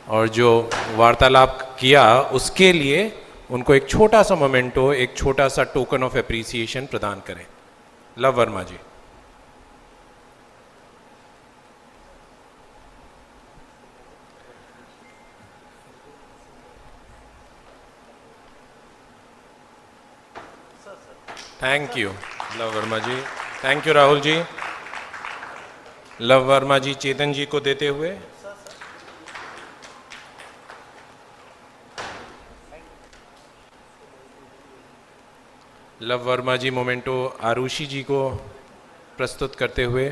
और जो वार्तालाप किया, उसके लिए उनको एक छोटा सा मोमेंटो, एक छोटा सा टोकन ऑफ एप्रिसिएशन प्रदान करें. Luv Verma ji. Thank you Luv Verma ji. Thank you Rahul ji. Luv Verma ji Chetan ji को देते हुए. लव वर्मा जी मोमेंटो आरुषि जी को प्रस्तुत करते हुए.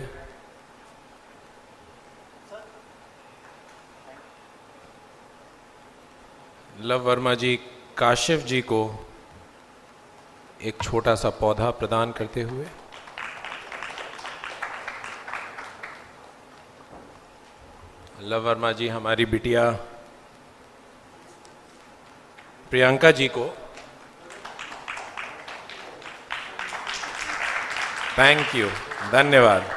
लव वर्मा जी काशिफ जी को एक छोटा सा पौधा प्रदान करते हुए. लव वर्मा जी हमारी बिटिया प्रियंका जी को. थैंक यू, धन्यवाद.